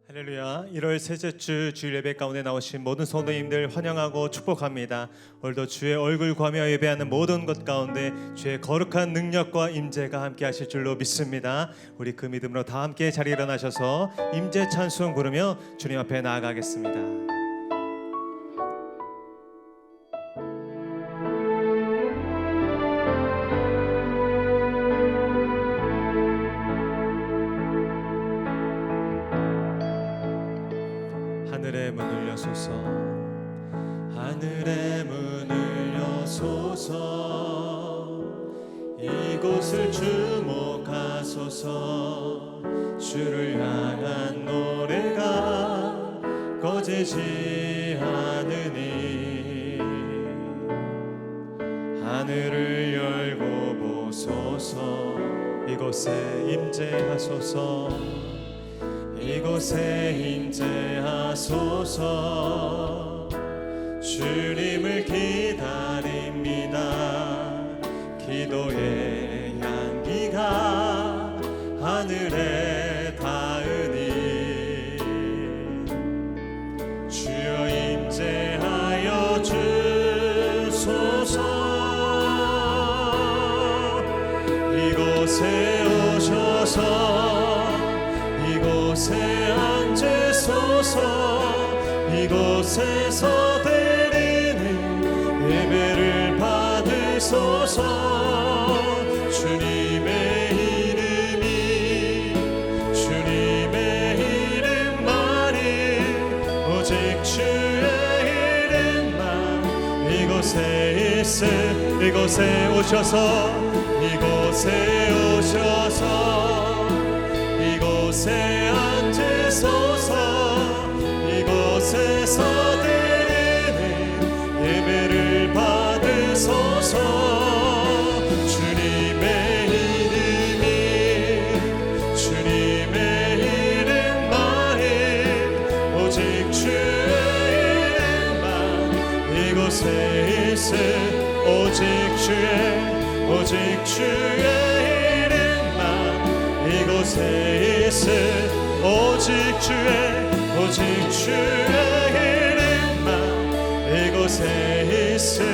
할렐루야. 1월 셋째 주 주일 예배 가운데 나오신 모든 성도님들 환영하고 축복합니다. 오늘도 주의 얼굴 구하며 예배하는 모든 것 가운데 주의 거룩한 능력과 임재가 함께 하실 줄로 믿습니다. 우리 그 믿음으로 다 함께 자리에 일어나셔서 임재 찬송 부르며 주님 앞에 나아가겠습니다. 하늘의 문을 여소서, 하늘의 문을 여소서, 이곳을 주목하소서. 주를 향한 노래가 꺼지지 않으니 하늘을 열고 보소서. 이곳에 임재하소서, 이곳에 임재하소서. 주님을 기다립니다. 기도의 향기가 하늘에 닿으니 주여 임재하여 주소서. 이곳에 오셔서 이곳에 앉으소서. 이곳에서 드리는 예배를 받으소서. 주님의 이름만이 오직 주의 이름만 이곳에 있음. 이곳에 오셔서 이곳에 오셔서 이곳에 앉으소서. 이곳에서 드리는 예배를 받으소서. 주님의 이름만이 오직 주의 이름만 이곳에 있음. 오직 주의 이름만 이곳에 있음. 오직 주의 이름만 이곳에 있습니다.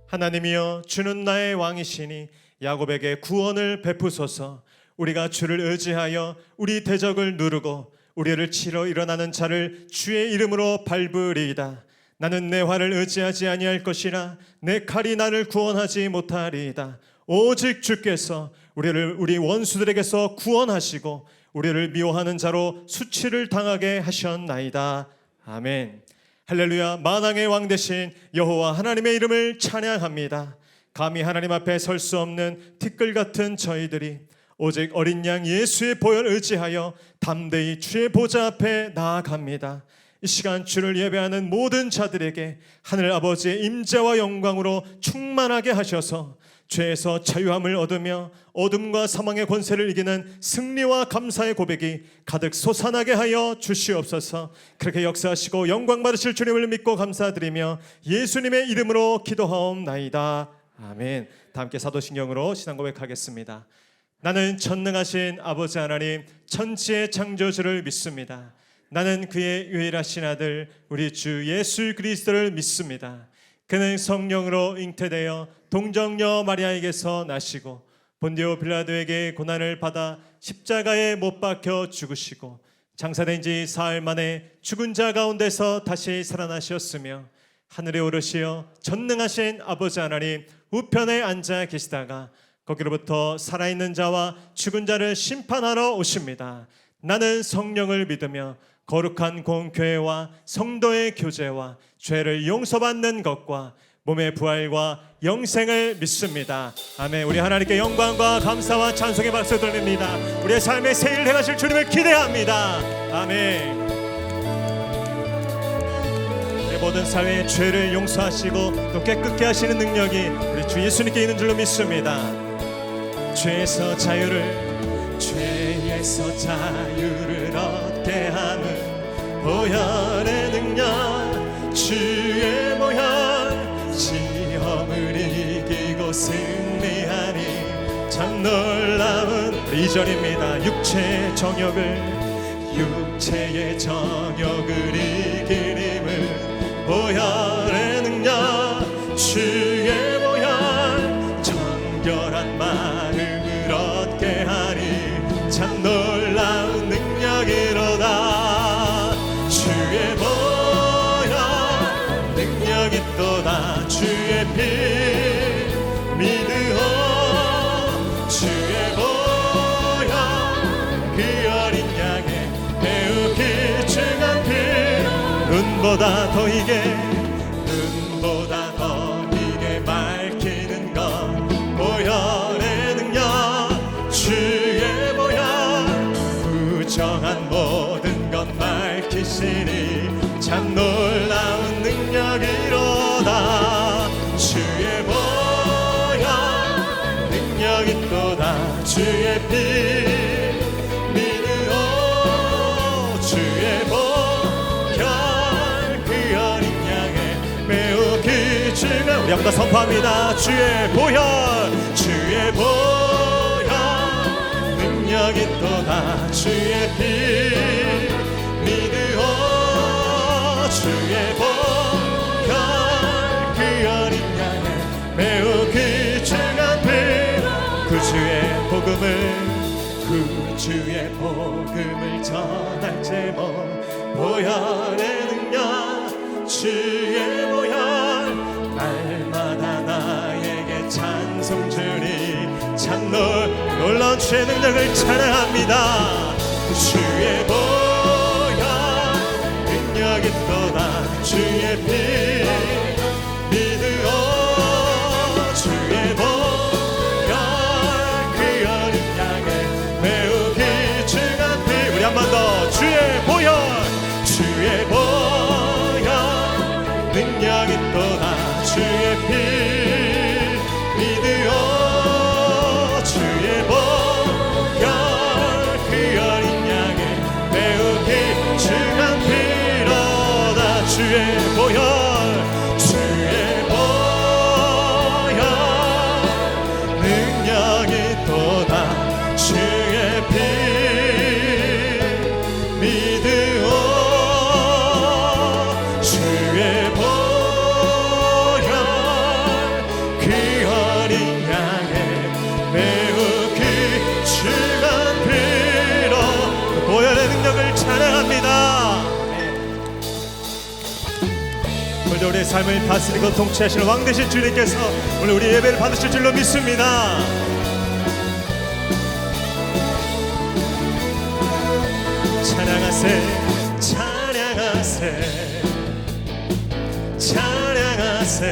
하나님이여, 주는 나의 왕이시니 야곱에게 구원을 베푸소서. 우리가 주를 의지하여 우리 대적을 누르고 우리를 치러 일어나는 자를 주의 이름으로 밟으리이다. 나는 내 활을 의지하지 아니할 것이라 내 칼이 나를 구원하지 못하리이다. 오직 주께서 우리 원수들에게서 구원하시고 우리를 미워하는 자로 수치를 당하게 하셨나이다. 아멘. 할렐루야. 만왕의 왕 되신 여호와 하나님의 이름을 찬양합니다. 감히 하나님 앞에 설 수 없는 티끌 같은 저희들이 오직 어린 양 예수의 보혈 의지하여 담대히 주의 보좌 앞에 나아갑니다. 이 시간 주를 예배하는 모든 자들에게 하늘 아버지의 임재와 영광으로 충만하게 하셔서 죄에서 자유함을 얻으며 어둠과 사망의 권세를 이기는 승리와 감사의 고백이 가득 솟아나게 하여 주시옵소서. 그렇게 역사하시고 영광 받으실 주님을 믿고 감사드리며 예수님의 이름으로 기도하옵나이다. 아멘. 다 함께 사도신경으로 신앙 고백하겠습니다. 나는 전능하신 아버지 하나님 천지의 창조주를 믿습니다. 나는 그의 유일하신 아들 우리 주 예수 그리스도를 믿습니다. 그는 성령으로 잉태되어 동정녀 마리아에게서 나시고 본디오 빌라도에게 고난을 받아 십자가에 못 박혀 죽으시고 장사된 지 사흘 만에 죽은 자 가운데서 다시 살아나셨으며 하늘에 오르시어 전능하신 아버지 하나님 우편에 앉아 계시다가 거기로부터 살아있는 자와 죽은 자를 심판하러 오십니다. 나는 성령을 믿으며 거룩한 공교회와 성도의 교제와 죄를 용서받는 것과 몸의 부활과 영생을 믿습니다. 아멘. 우리 하나님께 영광과 감사와 찬송의 박수 돌립니다. 우리의 삶의 새 일을 행하실 주님을 기대합니다. 아멘. 내 모든 삶의 죄를 용서하시고 또 깨끗게 하시는 능력이 우리 주 예수님께 있는 줄로 믿습니다. 죄에서 자유를 얻게 하는 보혈의 능력, 주의 보혈, 시험을 이기고 승리하니 참 놀라운 2절입니다. 육체의 정욕을 이기림은 보혈의 능력 주의 보혈 정결한 마음을 얻게 하니 참 놀라운 능력이로다. 주의 보혈 능력이 또다. 주의 피 믿으오. 주의 보혈 그 어린 양의 매우 길쭉한 피 눈보다 더 이게 맑히는 것 보혈의 능력 주의 보혈 부정한 모든 것 밝히시니 참 놀라운 능력이로다. 주의 보혈 능력이 또다. 주의 피 믿으오. 주의 보혈 그 어린 양의 매우 길쭉한 우리 한번 더 선포합니다. 주의 보혈 능력이 또다. 주의 피 믿으오. 주의 보혈 그 어린 양의 매우 길쭉한 피 구주의 복음을 전할 제목 보혈의 능력 주의 보혈 날마다 나에게 찬송 주니 참 놀라운 주의 능력을 찬양합니다. 주의 보혈 능력이 또다. 주의 피 믿으오. 주의 보혈 그 어린 양의 매우 길쭉한 피 우리 한 번 더 주의 보혈 능력이 또다. 주의 피 믿으오. 주의 보혈 그 어린 양의 매우 길쭉한 피로다. 주의 보혈 능력이 또다. 주의 피 믿으오. 주의 보혈 그 어린 양의 매우 길쭉한 피로 보혈의 능력을 찬양합니다. 오늘 우리의 삶을 다스리고 통치하시는 왕 되신 주님께서 오늘 우리 예배를 받으실 줄로 믿습니다. 찬양하세 찬양하세 찬양하세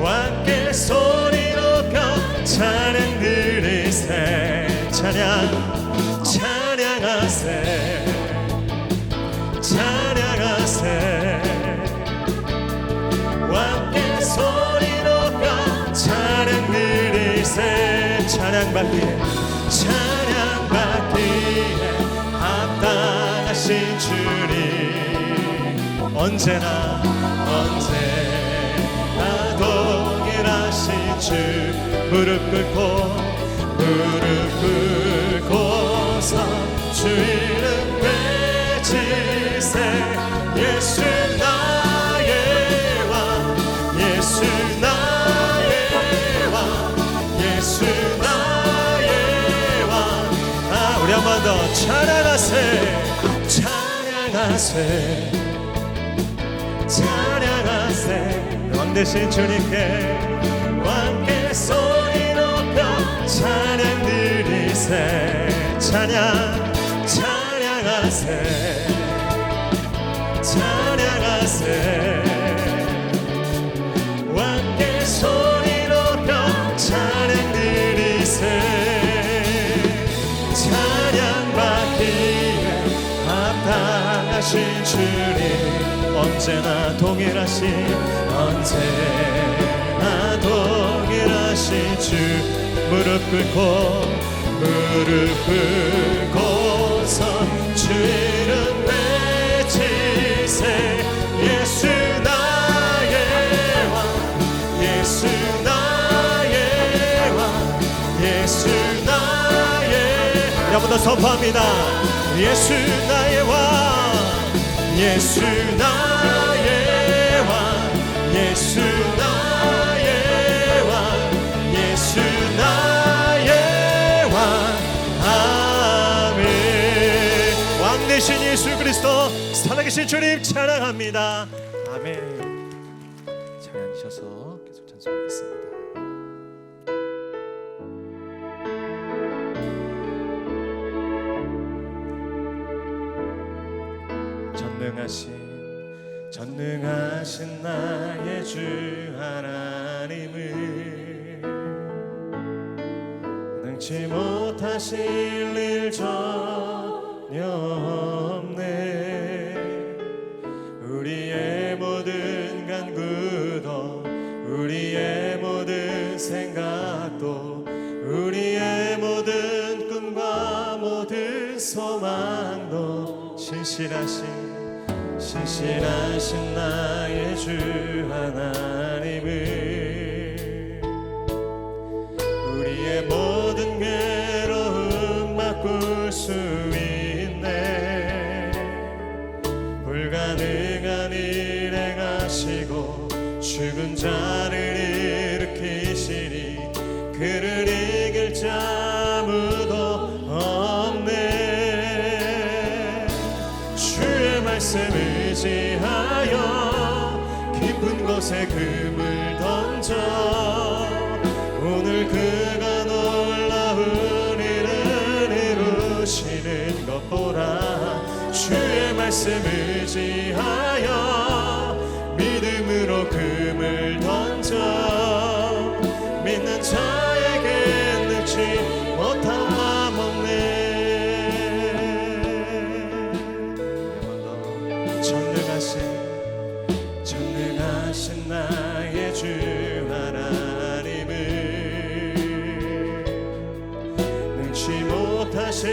왕께 소리 높여 찬양 드리세. 찬양하세 찬양하세 왕께 소리 높여 찬양 드리세. 찬양받기에 합당하신 주님 언제나 동일하신 주 무릎 꿇고서 주 이름 외치세. 예수 나의 왕 예수 나의 왕 예수 나의 왕. 우리 한 번 더 찬양하세 왕 되신 주님께 왕께 소리 높여 찬양 드리세. 찬양하세 왕께 소리 높여 찬양 드리세. 찬양받기에 합당하신 주님 언제나 동일하신 주 무릎 꿇고서 주 이름 외치세. 예수 나의 왕 예수 나의 번 더 선포합니다. 예수 나의 왕, 예수 나의 왕, 예수 나의 왕, 예수 나의 왕. 아멘. 왕 되신 예수 그리스도, 살아계신 주님 찬양합니다. 아멘. 잘 앉으셔서 계속 찬송하겠습니다. 전능하신 나의 주 하나님을 능치 못하실 일 전혀 없네. 우리의 모든 간구도, 우리의 모든 생각도, 우리의 모든 꿈과 모든 소망도 신실하신 나의 주 하나님을 우리의 모든 괴로움 바꿀 수 있네. 불가능한 일 행하시고 죽은 자를 일으키시니 그를 이길 자 아무도 없네. 주의 말씀을 의지하여 깊은 곳에 금을 던져 오늘 그가 놀라운 일을 이루시는 것 보라. 주의 말씀 의지하여 믿음으로 금을 던져 믿는 자에게 능치 못함 없네. 전능하신 나의 주 하나님을 능치 못하실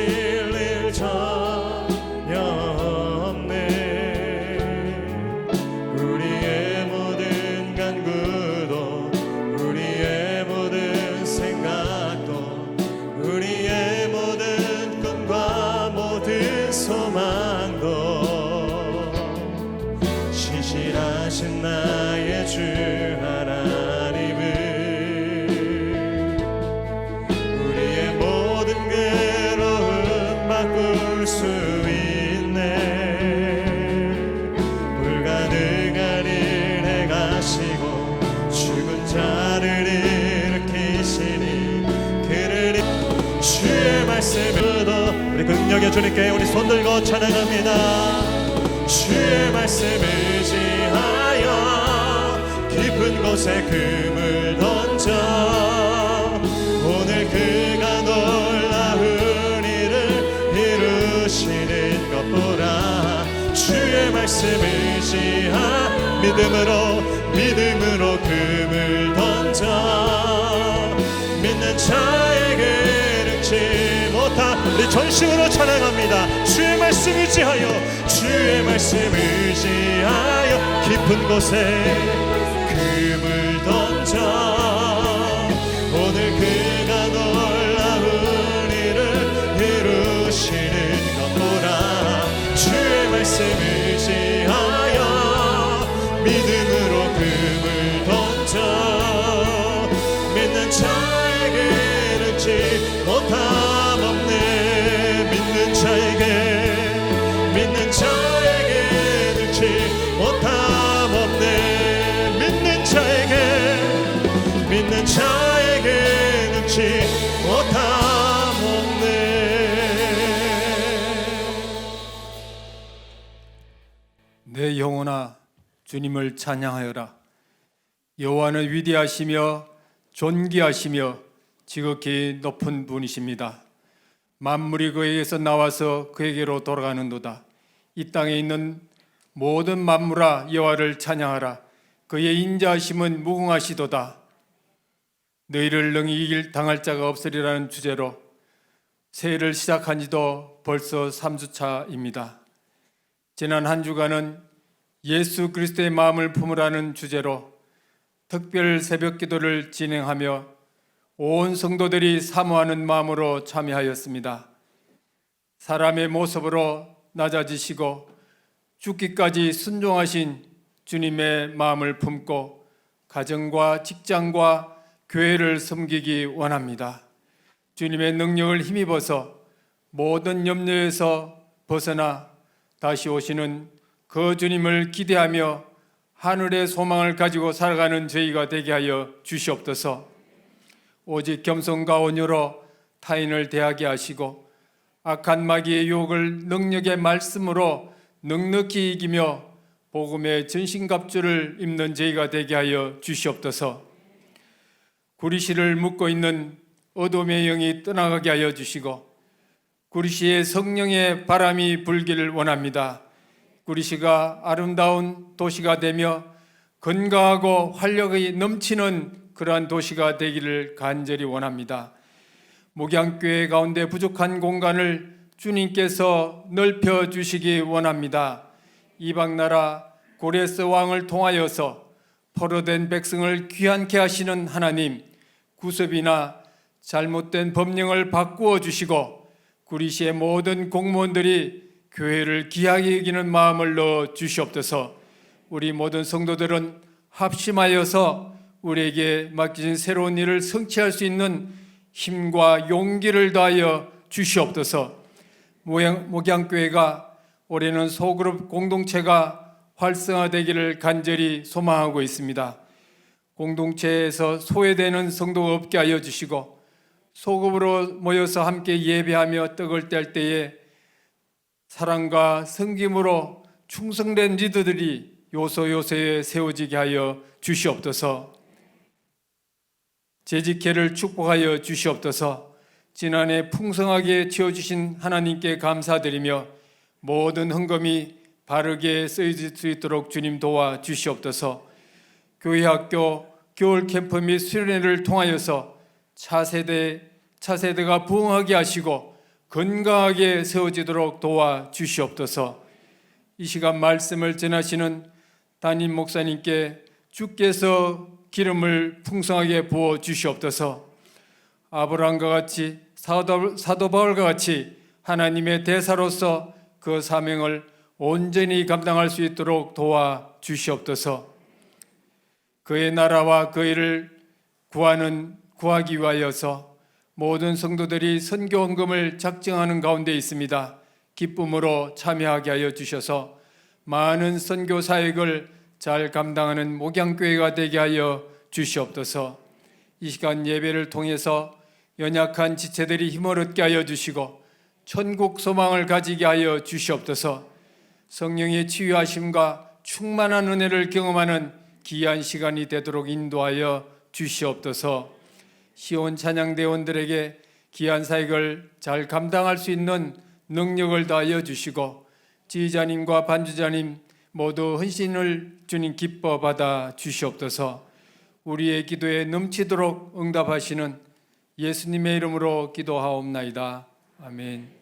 일 전혀 없네. 우리의 모든 간구도, 우리의 모든 생각도, 우리의 모든 꿈과 모든 소망도 신실하신 나의 주 하나님을 우리의 모든 괴로움 바꿀 수 있네. 불가능한 일 행하시고 죽은 자를 일으키시니 그를 주의 말씀으로 우리 긍휼의 주님께 우리 손 들고 찬양합니다. 주의 말씀 의지하여 깊은 곳에 금을 던져 오늘 그가 놀라운 일을 이루시는 것 보라. 주의 말씀 의지하 믿음으로 금을 던져 믿는 자에게 능치 못한 우리 전심으로 찬양합니다. 주의 말씀 의지하여, 주의 말씀 의지하여 깊은 곳에 금을 던져 오늘 그가 놀라운 일을 이루시는 것 보라. 주의 말씀 의지하여 믿음으로 금을 던져 믿는 자에게 능치 못함 없네. 믿는 자에게 능치 못함 없네. 믿는 자에게 능치 못함 없네. 내 영혼아 주님을 찬양하여라. 여호와는 위대하시며 존귀하시며 지극히 높은 분이십니다. 만물이 그에게서 나와서 그에게로 돌아가는도다. 이 땅에 있는 모든 만물아 여호와를 찬양하라. 그의 인자하심은 무궁하시도다. 너희를 능히 이길 당할 자가 없으리라는 주제로 새해를 시작한 지도 벌써 3주차입니다. 지난 한 주간은 예수 그리스도의 마음을 품으라는 주제로 특별 새벽 기도를 진행하며 온 성도들이 사모하는 마음으로 참여하였습니다. 사람의 모습으로 낮아지시고 죽기까지 순종하신 주님의 마음을 품고 가정과 직장과 교회를 섬기기 원합니다. 주님의 능력을 힘입어서 모든 염려에서 벗어나 다시 오시는 그 주님을 기대하며 하늘의 소망을 가지고 살아가는 저희가 되게 하여 주시옵소서. 오직 겸손과 온유로 타인을 대하게 하시고 악한 마귀의 유혹을 능력의 말씀으로 넉넉히 이기며 복음의 전신갑주를 입는 저희가 되게 하여 주시옵소서. 구리시를 묶고 있는 어둠의 영이 떠나가게 하여 주시고 구리시의 성령의 바람이 불기를 원합니다. 구리시가 아름다운 도시가 되며 건강하고 활력이 넘치는 그러한 도시가 되기를 간절히 원합니다. 목양교회 가운데 부족한 공간을 주님께서 넓혀 주시기 원합니다. 이방나라 고레스 왕을 통하여서 포로된 백성을 귀환케 하시는 하나님, 구습이나 잘못된 법령을 바꾸어 주시고 구리시의 모든 공무원들이 교회를 귀하게 여기는 마음을 넣어 주시옵소서. 우리 모든 성도들은 합심하여서 우리에게 맡겨진 새로운 일을 성취할 수 있는 힘과 용기를 다하여 주시옵소서. 목양교회가 올해는 소그룹 공동체가 활성화되기를 간절히 소망하고 있습니다. 공동체에서 소외되는 성도가 없게 하여 주시고 소그룹으로 모여서 함께 예배하며 떡을 뗄 때에 사랑과 섬김으로 충성된 리더들이 요소요소에 세워지게 하여 주시옵소서. 재직회를 축복하여 주시옵소서. 지난해 풍성하게 지어주신 하나님께 감사드리며 모든 헌금이 바르게 쓰여질 수 있도록 주님 도와 주시옵소서. 교회학교 겨울 캠프 및 수련회를 통하여서 차세대가 부흥하게 하시고 건강하게 세워지도록 도와 주시옵소서. 이 시간 말씀을 전하시는 담임 목사님께 주께서 기름을 풍성하게 부어 주시옵소서. 아브라함과 같이 사도 바울과 같이 하나님의 대사로서 그 사명을 온전히 감당할 수 있도록 도와 주시옵소서. 그의 나라와 그 일을 구하기 위하여서 모든 성도들이 선교 헌금을 작정하는 가운데 있습니다. 기쁨으로 참여하게 하여 주셔서 많은 선교 사역을 잘 감당하는 목양교회가 되게 하여 주시옵소서. 이 시간 예배를 통해서 연약한 지체들이 힘을 얻게 하여 주시고 천국 소망을 가지게 하여 주시옵소서. 성령의 치유하심과 충만한 은혜를 경험하는 귀한 시간이 되도록 인도하여 주시옵소서. 시온 찬양대원들에게 귀한 사역을 잘 감당할 수 있는 능력을 다하여 주시고 지휘자님과 반주자님 모두 헌신을 주님 기뻐 받아 주시옵소서. 우리의 기도에 넘치도록 응답하시는 예수님의 이름으로 기도하옵나이다. 아멘.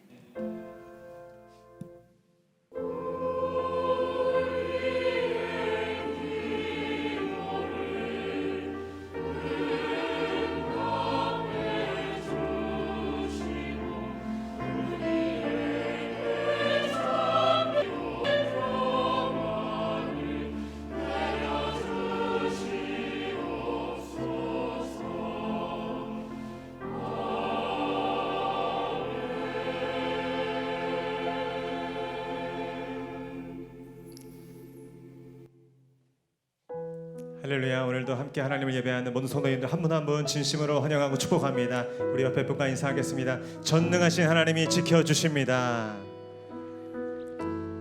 할렐루야. 오늘도 함께 하나님을 예배하는 모든 성도님들 한 분 한 분 진심으로 환영하고 축복합니다. 우리 옆에 분과 인사하겠습니다. 전능하신 하나님이 지켜주십니다.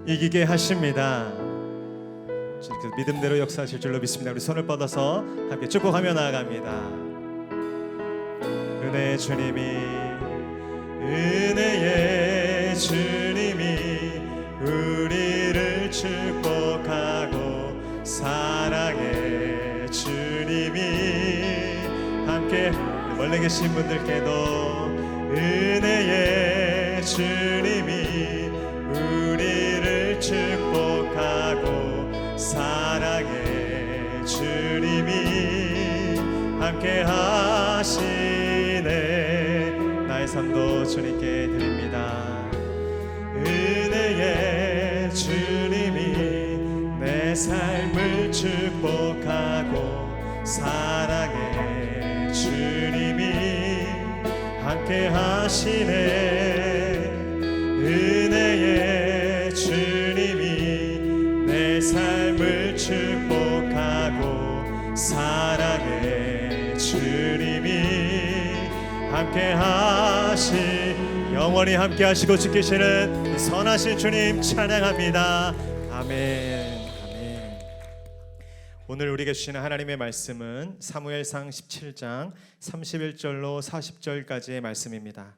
이기게 하십니다. 믿음대로 역사하실 줄로 믿습니다. 우리 손을 뻗어서 함께 축복하며 나아갑니다. 은혜의 주님이 우리를 축복하고 사랑의 주님이 함께 멀리 계신 분들께도 은혜의 주님이 우리를 축복하고 사랑의 주님이 함께 하시네. 나의 삶도 주님께 드립니다. 은혜의 주님이 내 삶을 축복하고 사랑의 주님이 함께 하시네. 은혜의 주님이 내 삶을 축복하고 사랑의 주님이 함께 영원히 함께 하시고 지키시는 선하신 주님 찬양합니다. 아멘. 아멘. 오늘 우리에게 주시는 하나님의 말씀은 사무엘상 17장 31절로 40절까지의 말씀입니다.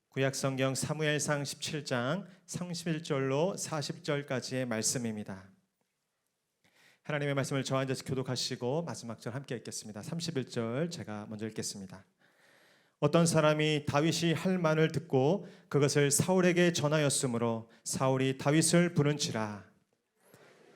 구약성경 사무엘상 17장 31절로 40절까지의 말씀입니다. 하나님의 말씀을 저 앉아서 교독하시고 마지막 절 함께 읽겠습니다. 31절 제가 먼저 읽겠습니다. 어떤 사람이 다윗이 할 말을 듣고 그것을 사울에게 전하였으므로 사울이 다윗을 부른지라.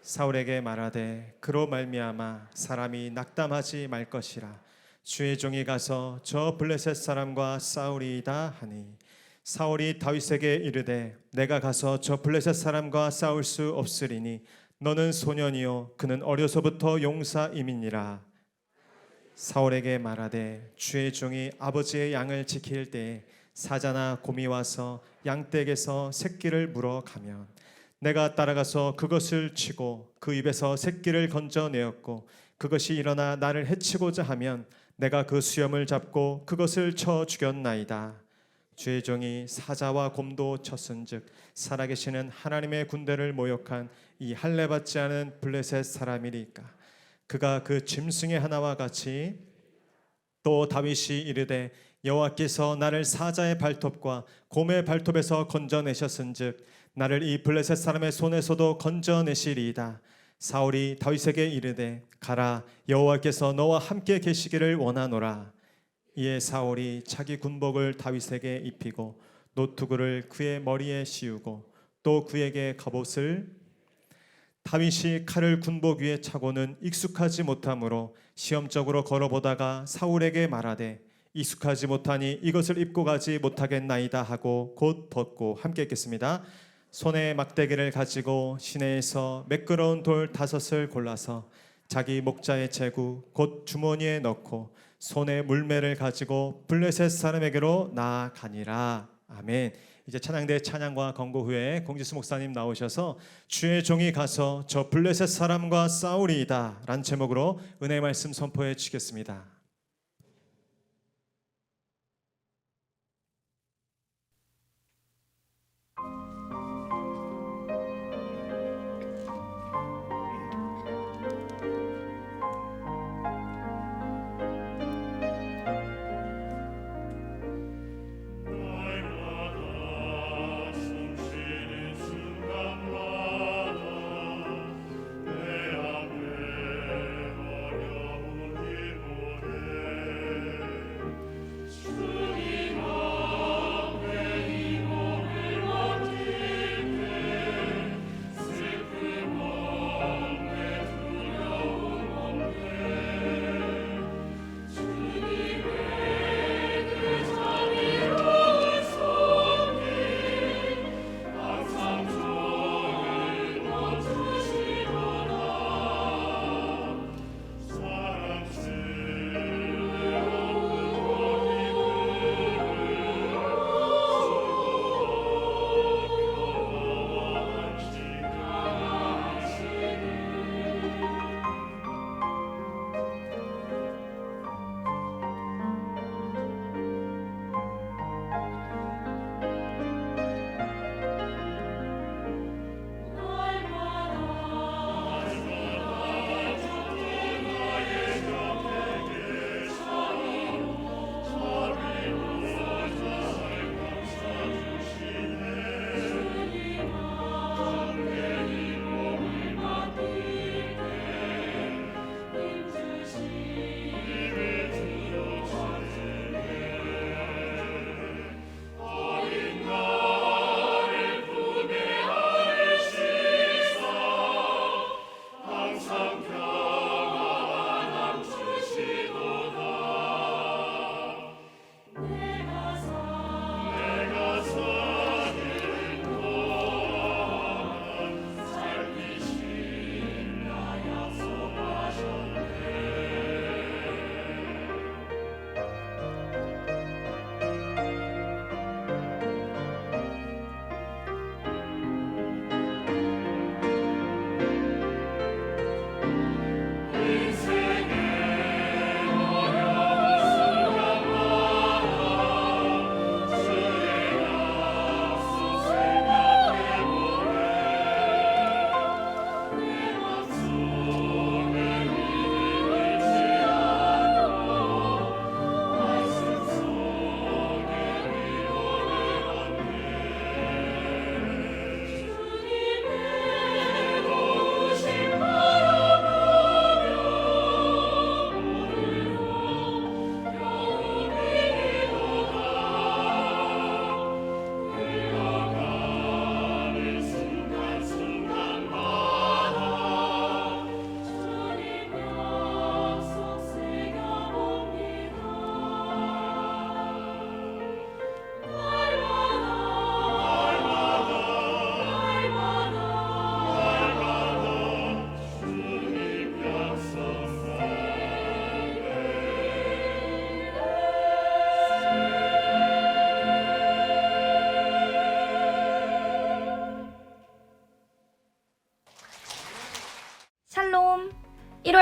사울에게 말하되 그로 말미암아 사람이 낙담하지 말 것이라. 주의 종이 가서 저 블레셋 사람과 싸우리이다 하니 사울이 다윗에게 이르되 내가 가서 저 블레셋 사람과 싸울 수 없으리니 너는 소년이요 그는 어려서부터 용사임이니라. 사울에게 말하되 주의 종이 아버지의 양을 지킬 때에 사자나 곰이 와서 양떼에게서 새끼를 물어가면 내가 따라가서 그것을 치고 그 입에서 새끼를 건져내었고 그것이 일어나 나를 해치고자 하면 내가 그 수염을 잡고 그것을 쳐 죽였나이다. 주의 종이 사자와 곰도 쳤은즉 살아계시는 하나님의 군대를 모욕한 이 할례받지 않은 블레셋 사람이리까. 그가 그 짐승의 하나와 같이 또 다윗이 이르되 여호와께서 나를 사자의 발톱과 곰의 발톱에서 건져내셨은즉 나를 이 블레셋 사람의 손에서도 건져내시리이다. 사울이 다윗에게 이르되 가라 여호와께서 너와 함께 계시기를 원하노라. 이에 사울이 자기 군복을 다윗에게 입히고 노투구를 그의 머리에 씌우고 또 그에게 갑옷을 다윗이 칼을 군복 위에 차고는 익숙하지 못하므로 시험적으로 걸어보다가 사울에게 말하되 익숙하지 못하니 이것을 입고 가지 못하겠나이다 하고 곧 벗고 함께 읽겠습니다. 손에 막대기를 가지고 시내에서 매끄러운 돌 5을 골라서 자기 목자에 재고 곧 주머니에 넣고 손에 물매를 가지고 블레셋 사람에게로 나아가니라. 아멘. 이제 찬양대 찬양과 권고 후에 공지수 목사님 나오셔서 주의 종이 가서 저 블레셋 사람과 싸우리이다 라는 제목으로 은혜의 말씀 선포해 주시겠습니다.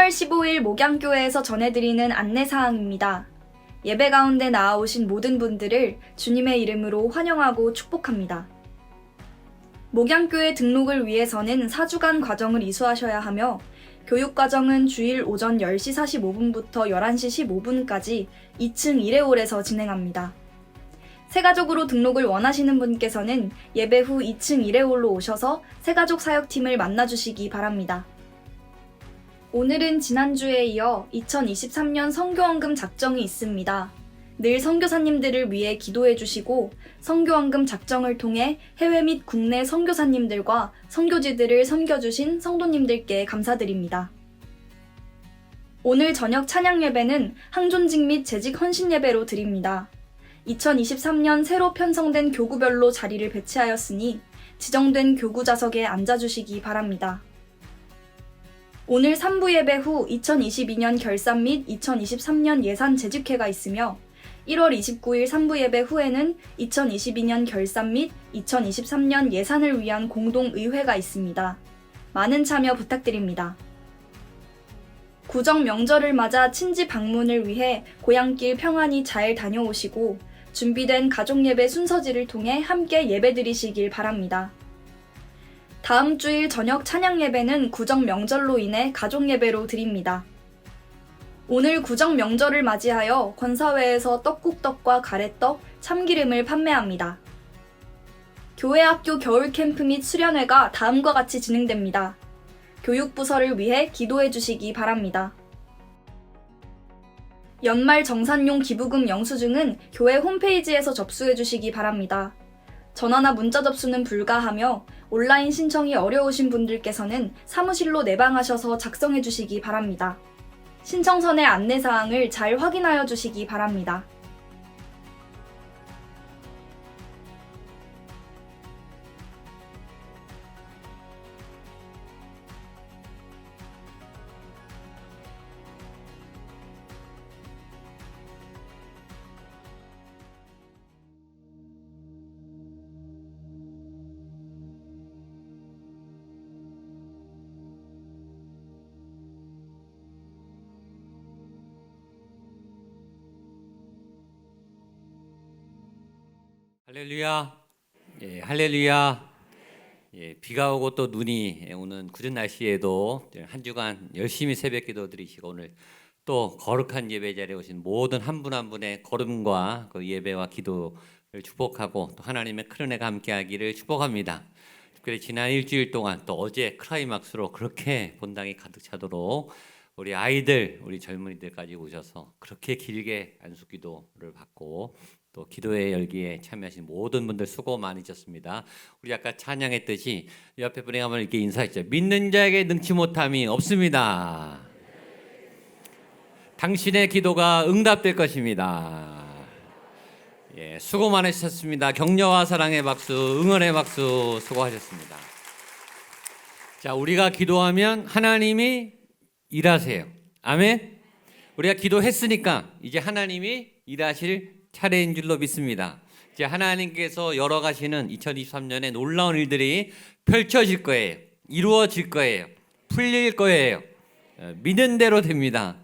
3월 15일 목양교회에서 전해드리는 안내사항입니다. 예배 가운데 나아오신 모든 분들을 주님의 이름으로 환영하고 축복합니다. 목양교회 등록을 위해서는 4주간 과정을 이수하셔야 하며 교육과정은 주일 오전 10시 45분부터 11시 15분까지 2층 1회홀에서 진행합니다. 새가족으로 등록을 원하시는 분께서는 예배 후 2층 1회홀로 오셔서 새가족 사역팀을 만나주시기 바랍니다. 오늘은 지난주에 이어 2023년 선교헌금 작정이 있습니다. 늘 선교사님들을 위해 기도해 주시고 선교헌금 작정을 통해 해외 및 국내 선교사님들과 선교지들을 섬겨주신 성도님들께 감사드립니다. 오늘 저녁 찬양 예배는 항존직 및 재직 헌신 예배로 드립니다. 2023년 새로 편성된 교구별로 자리를 배치하였으니 지정된 교구 좌석에 앉아주시기 바랍니다. 오늘 3부 예배 후 2022년 결산 및 2023년 예산 재직회가 있으며 1월 29일 3부 예배 후에는 2022년 결산 및 2023년 예산을 위한 공동의회가 있습니다. 많은 참여 부탁드립니다. 구정 명절을 맞아 친지 방문을 위해 고향길 평안히 잘 다녀오시고 준비된 가족예배 순서지를 통해 함께 예배드리시길 바랍니다. 다음 주일 저녁 찬양 예배는 구정 명절로 인해 가족 예배로 드립니다. 오늘 구정 명절을 맞이하여 권사회에서 떡국떡과 가래떡, 참기름을 판매합니다. 교회 학교 겨울 캠프 및 수련회가 다음과 같이 진행됩니다. 교육부서를 위해 기도해 주시기 바랍니다. 연말 정산용 기부금 영수증은 교회 홈페이지에서 접수해 주시기 바랍니다. 전화나 문자 접수는 불가하며 온라인 신청이 어려우신 분들께서는 사무실로 내방하셔서 작성해 주시기 바랍니다. 신청선의 안내사항을 잘 확인하여 주시기 바랍니다. 할렐루야. 예, 할렐루야. 예, 비가 오고 또 눈이 오는 구전 날씨에도 한 주간 열심히 새벽기도 드리시고 오늘 또 거룩한 예배 자리에 오신 모든 한 분 한 분의 걸음과 그 예배와 기도를 축복하고 또 하나님의 큰 은혜가 함께하기를 축복합니다. 특별히 지난 일주일 동안 또 어제 클라이막스로 그렇게 본당이 가득 차도록 우리 아이들, 우리 젊은이들까지 오셔서 그렇게 길게 안수기도를 받고 또 기도의 열기에 참여하신 모든 분들 수고 많으셨습니다. 우리 아까 찬양했듯이 옆에 분에게 한번 이렇게 인사했죠. 믿는 자에게 능치 못함이 없습니다. 당신의 기도가 응답될 것입니다. 예, 수고 많으셨습니다. 격려와 사랑의 박수, 응원의 박수 수고하셨습니다. 자, 우리가 기도하면 하나님이 일하세요. 아멘. 우리가 기도했으니까 이제 하나님이 일하실 차례인 줄로 믿습니다. 이제 하나님께서 열어가시는 2023년에 놀라운 일들이 펼쳐질 거예요. 이루어질 거예요. 풀릴 거예요. 믿는 대로 됩니다.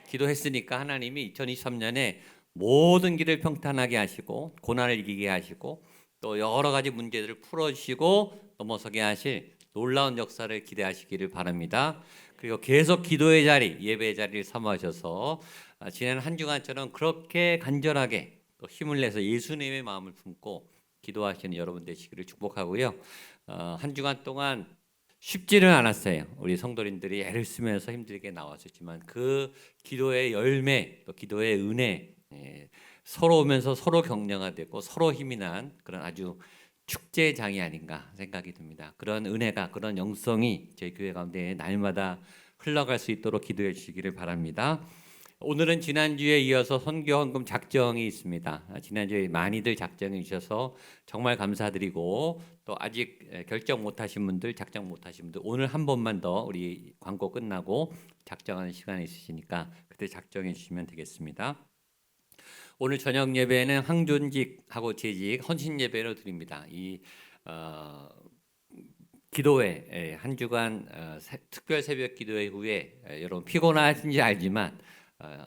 기도했으니까 하나님이 2023년에 모든 길을 평탄하게 하시고 고난을 이기게 하시고 또 여러 가지 문제들을 풀어주시고 넘어서게 하실 놀라운 역사를 기대하시기를 바랍니다. 그리고 계속 기도의 자리, 예배의 자리를 삼으셔서 지난 한 주간처럼 그렇게 간절하게 또 힘을 내서 예수님의 마음을 품고 기도하시는 여러분 되시기를 축복하고요. 한 주간 동안 쉽지는 않았어요. 우리 성도님들이 애를 쓰면서 힘들게 나왔었지만 그 기도의 열매, 또 기도의 은혜, 서로 오면서 서로 격려가 되고 서로 힘이 난 그런 아주 축제장이 아닌가 생각이 듭니다. 그런 은혜가, 그런 영성이 저희 교회 가운데 날마다 흘러갈 수 있도록 기도해 주시기를 바랍니다. 오늘은 지난주에 이어서 선교헌금 작정이 있습니다. 지난주에 많이들 작정해 주셔서 정말 감사드리고 또 아직 결정 못하신 분들, 작정 못하신 분들 오늘 한 번만 더 우리 광고 끝나고 작정하는 시간이 있으시니까 그때 작정해 주시면 되겠습니다. 오늘 저녁 예배는 항존직하고 재직 헌신 예배로 드립니다. 이 기도회 한 주간 특별 새벽 기도회 후에 여러분 피곤하신지 알지만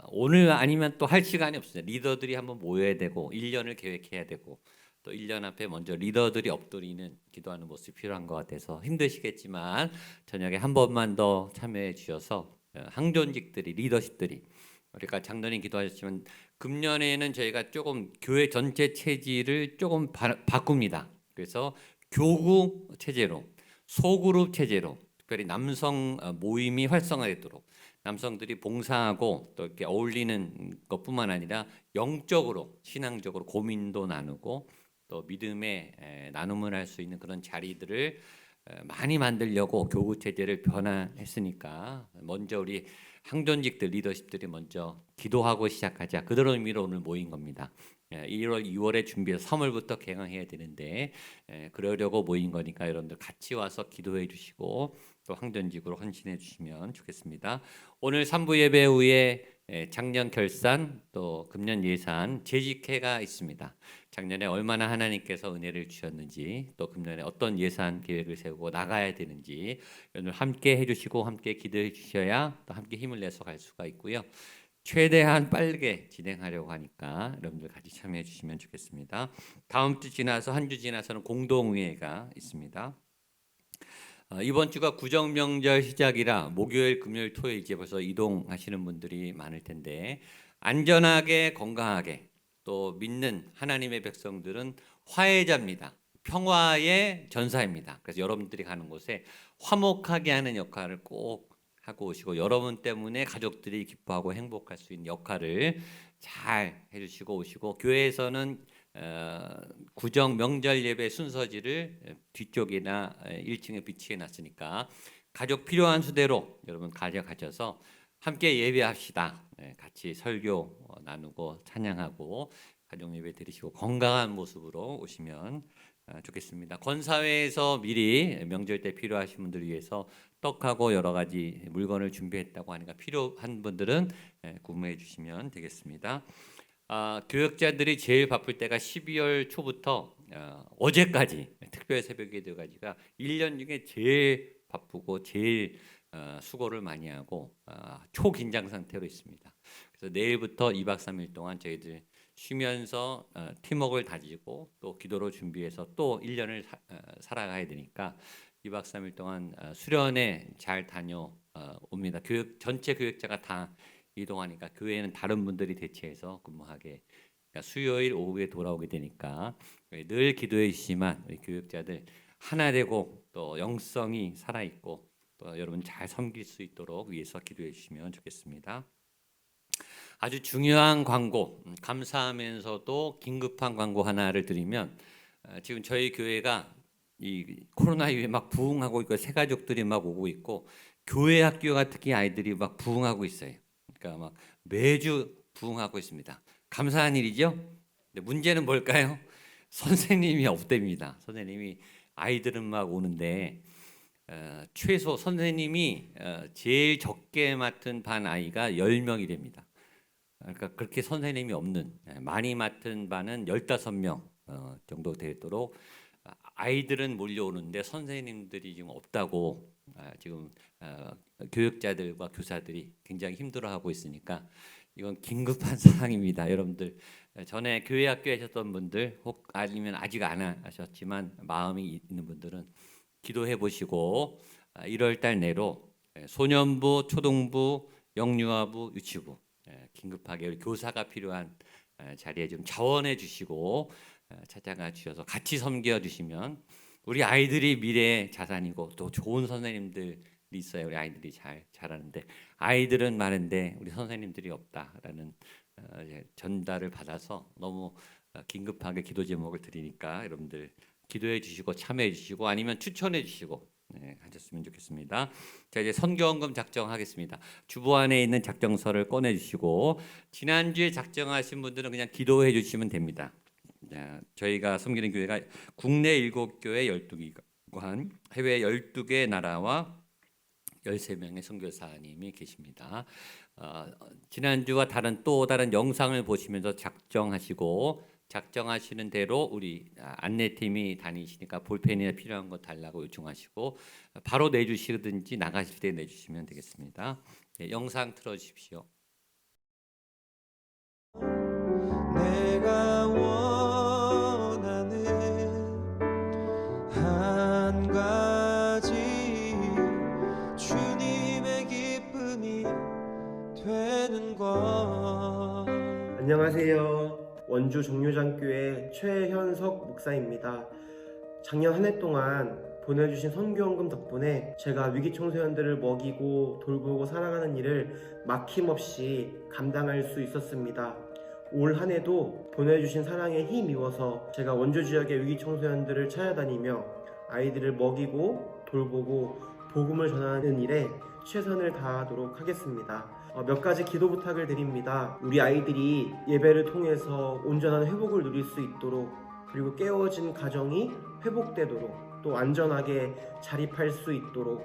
오늘 아니면 또 할 시간이 없습니다. 리더들이 한번 모여야 되고 1년을 계획해야 되고 또 1년 앞에 먼저 리더들이 엎드리는 기도하는 모습이 필요한 것 같아서 힘드시겠지만 저녁에 한 번만 더 참여해 주셔서 항존직들이 리더십들이 우리가 작년에 기도하셨지만 금년에는 저희가 조금 교회 전체 체질을 조금 바꿉니다. 그래서 교구 체제로 소그룹 체제로 특별히 남성 모임이 활성화되도록 남성들이 봉사하고 또 이렇게 어울리는 것뿐만 아니라 영적으로 신앙적으로 고민도 나누고 또 믿음의 나눔을 할 수 있는 그런 자리들을 많이 만들려고 교구 체제를 변화했으니까 먼저 우리 항존직들 리더십들이 먼저 기도하고 시작하자. 그런 의미로 오늘 모인 겁니다. 1월, 2월에 준비해서 3월부터 개강해야 되는데 그러려고 모인 거니까 여러분들 같이 와서 기도해 주시고 또 항존직으로 헌신해 주시면 좋겠습니다. 오늘 3부 예배 후에 작년 결산 또 금년 예산 재직회가 있습니다. 작년에 얼마나 하나님께서 은혜를 주셨는지 또 금년에 어떤 예산 계획을 세우고 나가야 되는지 오늘 함께 해주시고 함께 기도해 주셔야 또 함께 힘을 내서 갈 수가 있고요. 최대한 빠르게 진행하려고 하니까 여러분들 같이 참여해 주시면 좋겠습니다. 다음 주 지나서 한 주 지나서는 공동의회가 있습니다. 이번 주가 구정명절 시작이라 목요일, 금요일, 토요일 이제 벌써 이동하시는 분들이 많을 텐데 안전하게 건강하게 또 믿는 하나님의 백성들은 화해자입니다. 평화의 전사입니다. 그래서 여러분들이 가는 곳에 화목하게 하는 역할을 꼭 하고 오시고 여러분 때문에 가족들이 기뻐하고 행복할 수 있는 역할을 잘 해주시고 오시고 교회에서는 구정 명절 예배 순서지를 뒤쪽이나 1층에 비치해 놨으니까 가족 필요한 수대로 여러분 가져가셔서 함께 예배합시다. 같이 설교 나누고 찬양하고 가족 예배 드리시고 건강한 모습으로 오시면 좋겠습니다. 권사회에서 미리 명절 때 필요하신 분들을 위해서 떡하고 여러 가지 물건을 준비했다고 하니까 필요한 분들은 구매해 주시면 되겠습니다. 교역자들이 제일 바쁠 때가 12월 초부터 어제까지 특별 새벽 기도까지가 1년 중에 제일 바쁘고 제일 수고를 많이 하고 초긴장 상태로 있습니다. 그래서 내일부터 2박 3일 동안 저희들 쉬면서 팀워크를 다지고 또 기도로 준비해서 또 1년을 살아가야 되니까 2박 3일 동안 수련회 잘 다녀옵니다. 전체 교역자가 다 이동하니까 교회에는 다른 분들이 대체해서 근무하게 그러니까 수요일 오후에 돌아오게 되니까 늘 기도해 주시지만 우리 교역자들 하나 되고 또 영성이 살아있고 또 여러분 잘 섬길 수 있도록 위해서 기도해 주시면 좋겠습니다. 아주 중요한 광고, 감사하면서도 긴급한 광고 하나를 드리면 지금 저희 교회가 이 코로나 이후에 막 부흥하고 있고 새 가족들이 막 오고 있고 교회 학교가 특히 아이들이 막 부흥하고 있어요. 그러니까 막 매주 부흥하고 있습니다. 감사한 일이죠. 근데 문제는 뭘까요? 선생님이 없답니다. 선생님이 아이들은 막 오는데 최소 선생님이 제일 적게 맡은 반 아이가 10명이 됩니다. 그러니까 그렇게 선생님이 없는 많이 맡은 반은 15명 정도 되도록 아이들은 몰려오는데 선생님들이 지금 없다고 지금 교육자들과 교사들이 굉장히 힘들어하고 있으니까 이건 긴급한 상황입니다. 여러분들 전에 교회 학교에 하셨던 분들 혹 아니면 아직 안 하셨지만 마음이 있는 분들은 기도해 보시고 1월 달 내로 소년부, 초등부, 영유아부, 유치부 긴급하게 우리 교사가 필요한 자리에 좀 자원해 주시고 찾아가 주셔서 같이 섬겨 주시면 우리 아이들이 미래의 자산이고 또 좋은 선생님들이 있어요. 우리 아이들이 잘 자라는데 아이들은 많은데 우리 선생님들이 없다라는 전달을 받아서 너무 긴급하게 기도 제목을 드리니까 여러분들 기도해 주시고 참여해 주시고 아니면 추천해 주시고 하셨으면 좋겠습니다. 자 이제 선교헌금 작정하겠습니다. 주보 안에 있는 작정서를 꺼내 주시고 지난주에 작정하신 분들은 그냥 기도해 주시면 됩니다. 자, 저희가 섬기는 교회가 국내 7교회 12기관, 해외 12개 나라와 13명의 선교사님이 계십니다. 지난주와 또 다른 영상을 보시면서 작정하시고 작정하시는 대로 우리 안내팀이 다니시니까 볼펜이나 필요한 거 달라고 요청하시고 바로 내주시든지 나가실 때 내주시면 되겠습니다. 네, 영상 틀어주십시오. 내가 원하는 한 가지 주님의 기쁨이 되는 것. 안녕하세요. 원주 종료장교회 최현석 목사입니다. 작년 한 해 동안 보내주신 선교헌금 덕분에 제가 위기 청소년들을 먹이고 돌보고 사랑하는 일을 막힘없이 감당할 수 있었습니다. 올 한 해도 보내주신 사랑에 힘입어서 제가 원주 지역의 위기 청소년들을 찾아다니며 아이들을 먹이고 돌보고 복음을 전하는 일에 최선을 다하도록 하겠습니다. 몇 가지 기도 부탁을 드립니다. 우리 아이들이 예배를 통해서 온전한 회복을 누릴 수 있도록, 그리고 깨어진 가정이 회복되도록, 또 안전하게 자립할 수 있도록,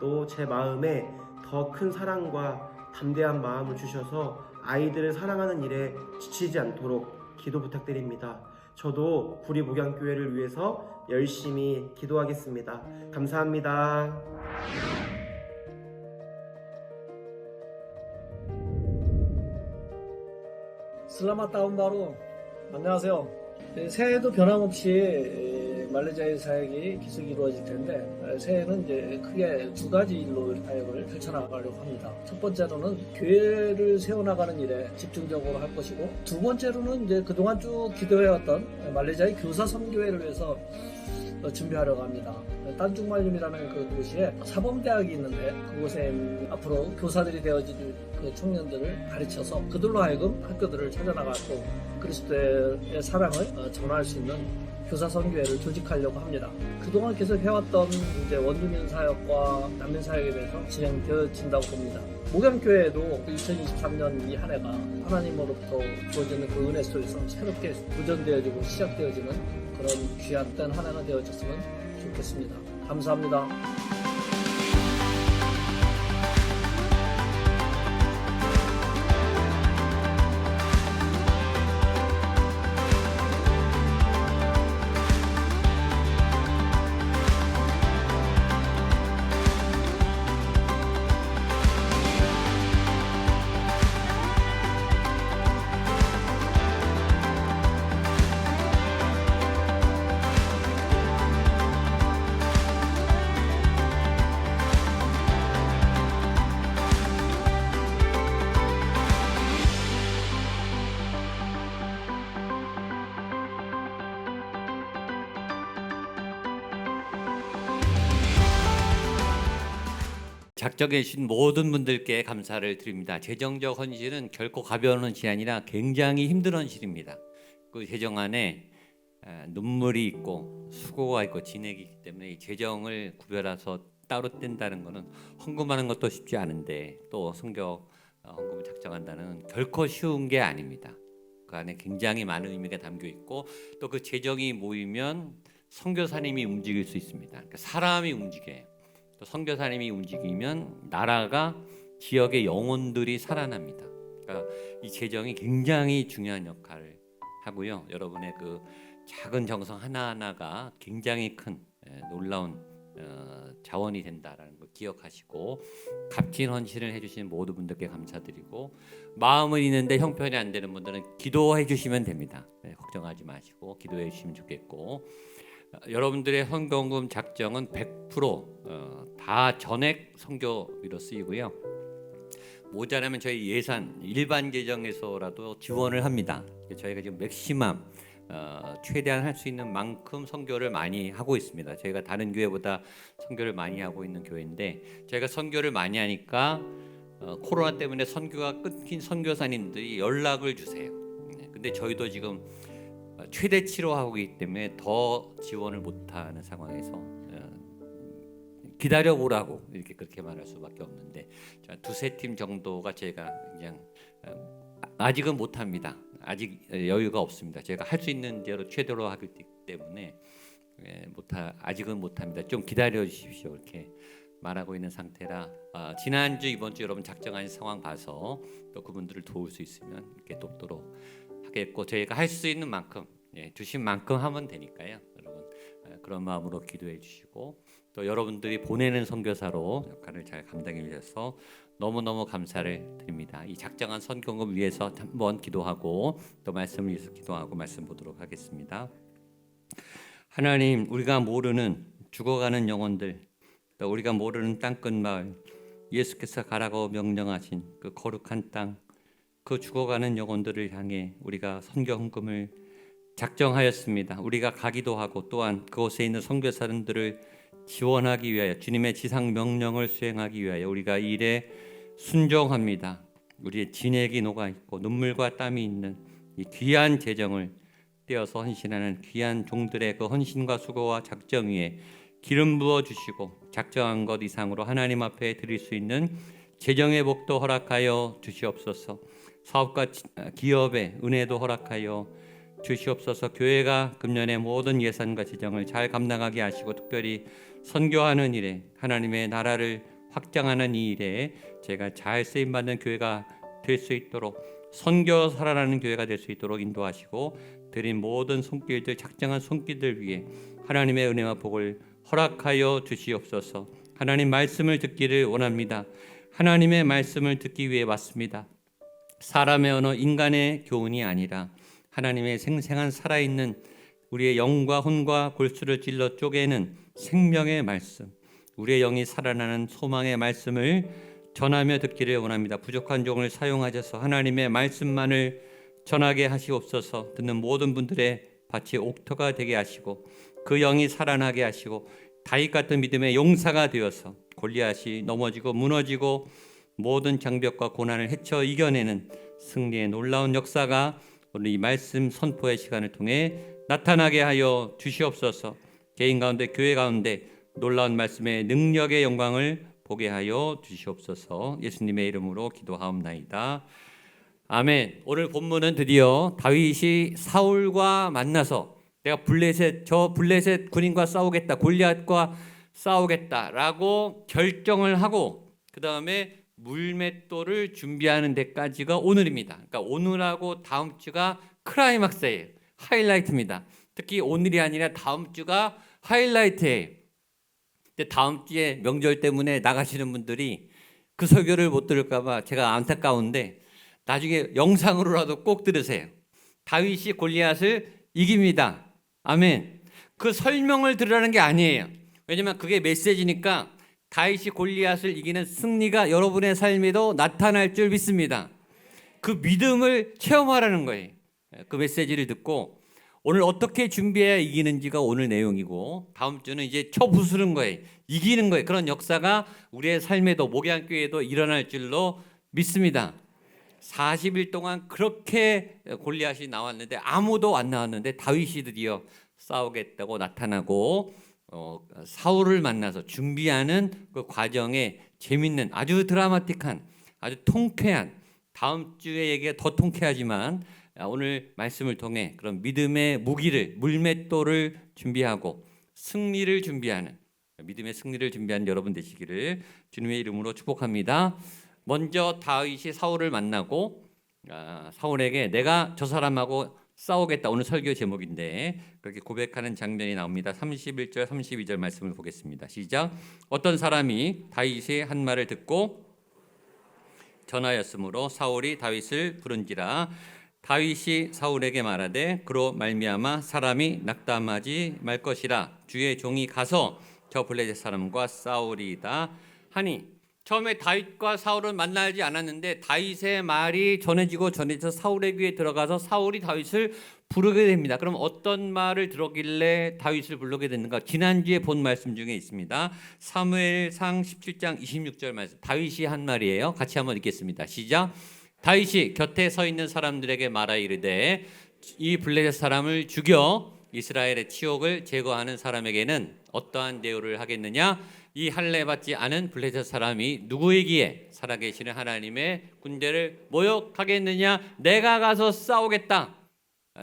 또 제 마음에 더 큰 사랑과 담대한 마음을 주셔서 아이들을 사랑하는 일에 지치지 않도록 기도 부탁드립니다. 저도 구리 목양교회를 위해서 열심히 기도하겠습니다. 감사합니다. 슬라마 다운바로 안녕하세요. 새해에도 변함없이 말레이시아의 사역이 계속 이루어질 텐데, 새해는 이제 크게 두 가지 일로 사역을 펼쳐나가려고 합니다. 첫 번째로는 교회를 세워나가는 일에 집중적으로 할 것이고, 두 번째로는 이제 그동안 쭉 기도해왔던 말레이시아의 교사 선교회를 위해서 준비하려고 합니다. 딴중말림이라는 그 도시에 사범대학이 있는데, 그곳에 앞으로 교사들이 되어질 그 청년들을 가르쳐서 그들로 하여금 학교들을 찾아나가고 그리스도의 사랑을 전할 수 있는 교사 선교회를 조직하려고 합니다. 그동안 계속 해왔던 이제 원주민 사역과 난민 사역에 대해서 진행되어진다고 봅니다. 목양교회도 2023년 이 한 해가 하나님으로부터 주어지는 그 은혜 속에서 새롭게 도전되어지고 시작되어지는 그런 귀한 한 해가 되어졌으면 좋겠습니다. 감사합니다. 작정해 주신 모든 분들께 감사를 드립니다. 재정적 헌신은 결코 가벼운 헌신이 아니라 굉장히 힘든 헌신입니다. 그 재정 안에 눈물이 있고 수고가 있고 진액이 있기 때문에 이 재정을 구별해서 따로 뗀다는 것은 헌금하는 것도 쉽지 않은데, 또 성교 헌금을 작정한다는 결코 쉬운 게 아닙니다. 그 안에 굉장히 많은 의미가 담겨 있고, 또 그 재정이 모이면 선교사님이 움직일 수 있습니다. 그러니까 사람이 움직여요. 또 선교사님이 움직이면 나라가, 지역의 영혼들이 살아납니다. 그러니까 이 재정이 굉장히 중요한 역할을 하고요. 여러분의 그 작은 정성 하나하나가 굉장히 큰 놀라운 자원이 된다라는 걸 기억하시고, 값진 헌신을 해주신 모든 분들께 감사드리고, 마음은 있는데 형편이 안 되는 분들은 기도해 주시면 됩니다. 걱정하지 마시고 기도해 주시면 좋겠고, 여러분들의 헌금금 작정은 100% 다 전액 선교비로 쓰이고요. 모자라면 저희 예산 일반 계정에서라도 지원을 합니다. 저희가 지금 맥시멈 최대한 할 수 있는 만큼 선교를 많이 하고 있습니다. 저희가 다른 교회보다 선교를 많이 하고 있는 교회인데, 저희가 선교를 많이 하니까 코로나 때문에 선교가 끊긴 선교사님들이 연락을 주세요. 근데 저희도 지금 최대치로 하고 있기 때문에 더 지원을 못하는 상황에서 기다려보라고 이렇게 그렇게 말할 수밖에 없는데, 두세 팀 정도가 제가 그냥 아직은 못합니다. 아직 여유가 없습니다. 제가 할 수 있는 대로 최대로 하기 때문에 아직은 못합니다. 좀 기다려 주십시오. 이렇게 말하고 있는 상태라, 지난주 이번주 여러분 작정하신 상황 봐서 또 그분들을 도울 수 있으면 이렇게 돕도록 하겠습니다. 좋겠고 저희가 할 수 있는 만큼 주신 만큼 하면 되니까요. 여러분 그런 마음으로 기도해 주시고 또 여러분들이 보내는 선교사로 역할을 잘 감당해 주셔서 너무너무 감사를 드립니다. 이 작정한 선교금 위해서 한번 기도하고 또 말씀을 위해서 기도하고 말씀 보도록 하겠습니다. 하나님, 우리가 모르는 죽어가는 영혼들, 또 우리가 모르는 땅끝 마을, 예수께서 가라고 명령하신 그 거룩한 땅, 그 죽어가는 영혼들을 향해 우리가 선교 헌금을 작정하였습니다. 우리가 가기도 하고 또한 그곳에 있는 선교사님들을 지원하기 위하여 주님의 지상 명령을 수행하기 위하여 우리가 이 일에 순종합니다. 우리의 진액이 녹아있고 눈물과 땀이 있는 이 귀한 재정을 떼어서 헌신하는 귀한 종들의 그 헌신과 수고와 작정 위에 기름 부어 주시고 작정한 것 이상으로 하나님 앞에 드릴 수 있는 재정의 복도 허락하여 주시옵소서. 사업과 기업의 은혜도 허락하여 주시옵소서. 교회가 금년의 모든 예산과 재정을 잘 감당하게 하시고 특별히 선교하는 일에 하나님의 나라를 확장하는 이 일에 제가 잘 쓰임받는 교회가 될 수 있도록 선교 살아나는 교회가 될 수 있도록 인도하시고 드린 모든 손길들 작정한 손길들 위해 하나님의 은혜와 복을 허락하여 주시옵소서. 하나님 말씀을 듣기를 원합니다. 하나님의 말씀을 듣기 위해 왔습니다. 사람의 언어, 인간의 교훈이 아니라 하나님의 생생한 살아있는 우리의 영과 혼과 골수를 찔러 쪼개는 생명의 말씀, 우리의 영이 살아나는 소망의 말씀을 전하며 듣기를 원합니다. 부족한 종을 사용하셔서 하나님의 말씀만을 전하게 하시옵소서. 듣는 모든 분들의 밭이 옥토가 되게 하시고 그 영이 살아나게 하시고 다윗 같은 믿음의 용사가 되어서 골리앗이 넘어지고 무너지고 모든 장벽과 고난을 헤쳐 이겨내는 승리의 놀라운 역사가 오늘 이 말씀 선포의 시간을 통해 나타나게 하여 주시옵소서. 개인 가운데 교회 가운데 놀라운 말씀의 능력의 영광을 보게 하여 주시옵소서. 예수님의 이름으로 기도하옵나이다. 아멘. 오늘 본문은 드디어 다윗이 사울과 만나서 내가 저 블레셋 군인과 싸우겠다, 골리앗과 싸우겠다라고 결정을 하고 그 다음에 물맷돌을 준비하는 데까지가 오늘입니다. 그러니까 오늘하고 다음 주가 클라이막스예요. 하이라이트입니다. 특히 오늘이 아니라 다음 주가 하이라이트예요. 근데 다음 주에 명절 때문에 나가시는 분들이 그 설교를 못 들을까 봐 제가 안타까운데 나중에 영상으로라도 꼭 들으세요. 다윗이 골리앗을 이깁니다. 아멘. 그 설명을 들으라는 게 아니에요. 왜냐면 그게 메시지니까 다윗이 골리앗을 이기는 승리가 여러분의 삶에도 나타날 줄 믿습니다. 그 믿음을 체험하라는 거예요. 그 메시지를 듣고 오늘 어떻게 준비해야 이기는지가 오늘 내용이고 다음 주는 이제 쳐부수는 거예요. 이기는 거예요. 그런 역사가 우리의 삶에도 목양교회에도 일어날 줄로 믿습니다. 40일 동안 그렇게 골리앗이 나왔는데 아무도 안 나왔는데 다윗이 드디어 싸우겠다고 나타나고 사울을 만나서 준비하는 그 과정에 재밌는 아주 드라마틱한 아주 통쾌한 다음 주의 얘기가 더 통쾌하지만 오늘 말씀을 통해 그런 믿음의 무기를 물맷돌을 준비하고 승리를 준비하는 믿음의 승리를 준비하는 여러분 되시기를 주님의 이름으로 축복합니다. 먼저 다윗이 사울을 만나고 사울에게 내가 저 사람하고 싸우겠다. 오늘 설교 제목인데 그렇게 고백하는 장면이 나옵니다. 31절 32절 말씀을 보겠습니다. 시작. 어떤 사람이 다윗의 한 말을 듣고 전하였으므로 사울이 다윗을 부른지라. 다윗이 사울에게 말하되 그로 말미암아 사람이 낙담하지 말 것이라. 주의 종이 가서 저 블레셋 사람과 싸우리이다 하니. 처음에 다윗과 사울은 만나지 않았는데 다윗의 말이 전해져서 사울의 귀에 들어가서 사울이 다윗을 부르게 됩니다. 그럼 어떤 말을 들었길래 다윗을 부르게 됐는가? 지난주에 본 말씀 중에 있습니다. 사무엘상 17장 26절 말씀. 다윗이 한 말이에요. 같이 한번 읽겠습니다. 시작. 다윗이 곁에 서 있는 사람들에게 말하 이르되 이 블레셋 사람을 죽여 이스라엘의 치욕을 제거하는 사람에게는 어떠한 대우를 하겠느냐? 이 할례 받지 않은 블레셋 사람이 누구이기에 살아계시는 하나님의 군대를 모욕하겠느냐? 내가 가서 싸우겠다.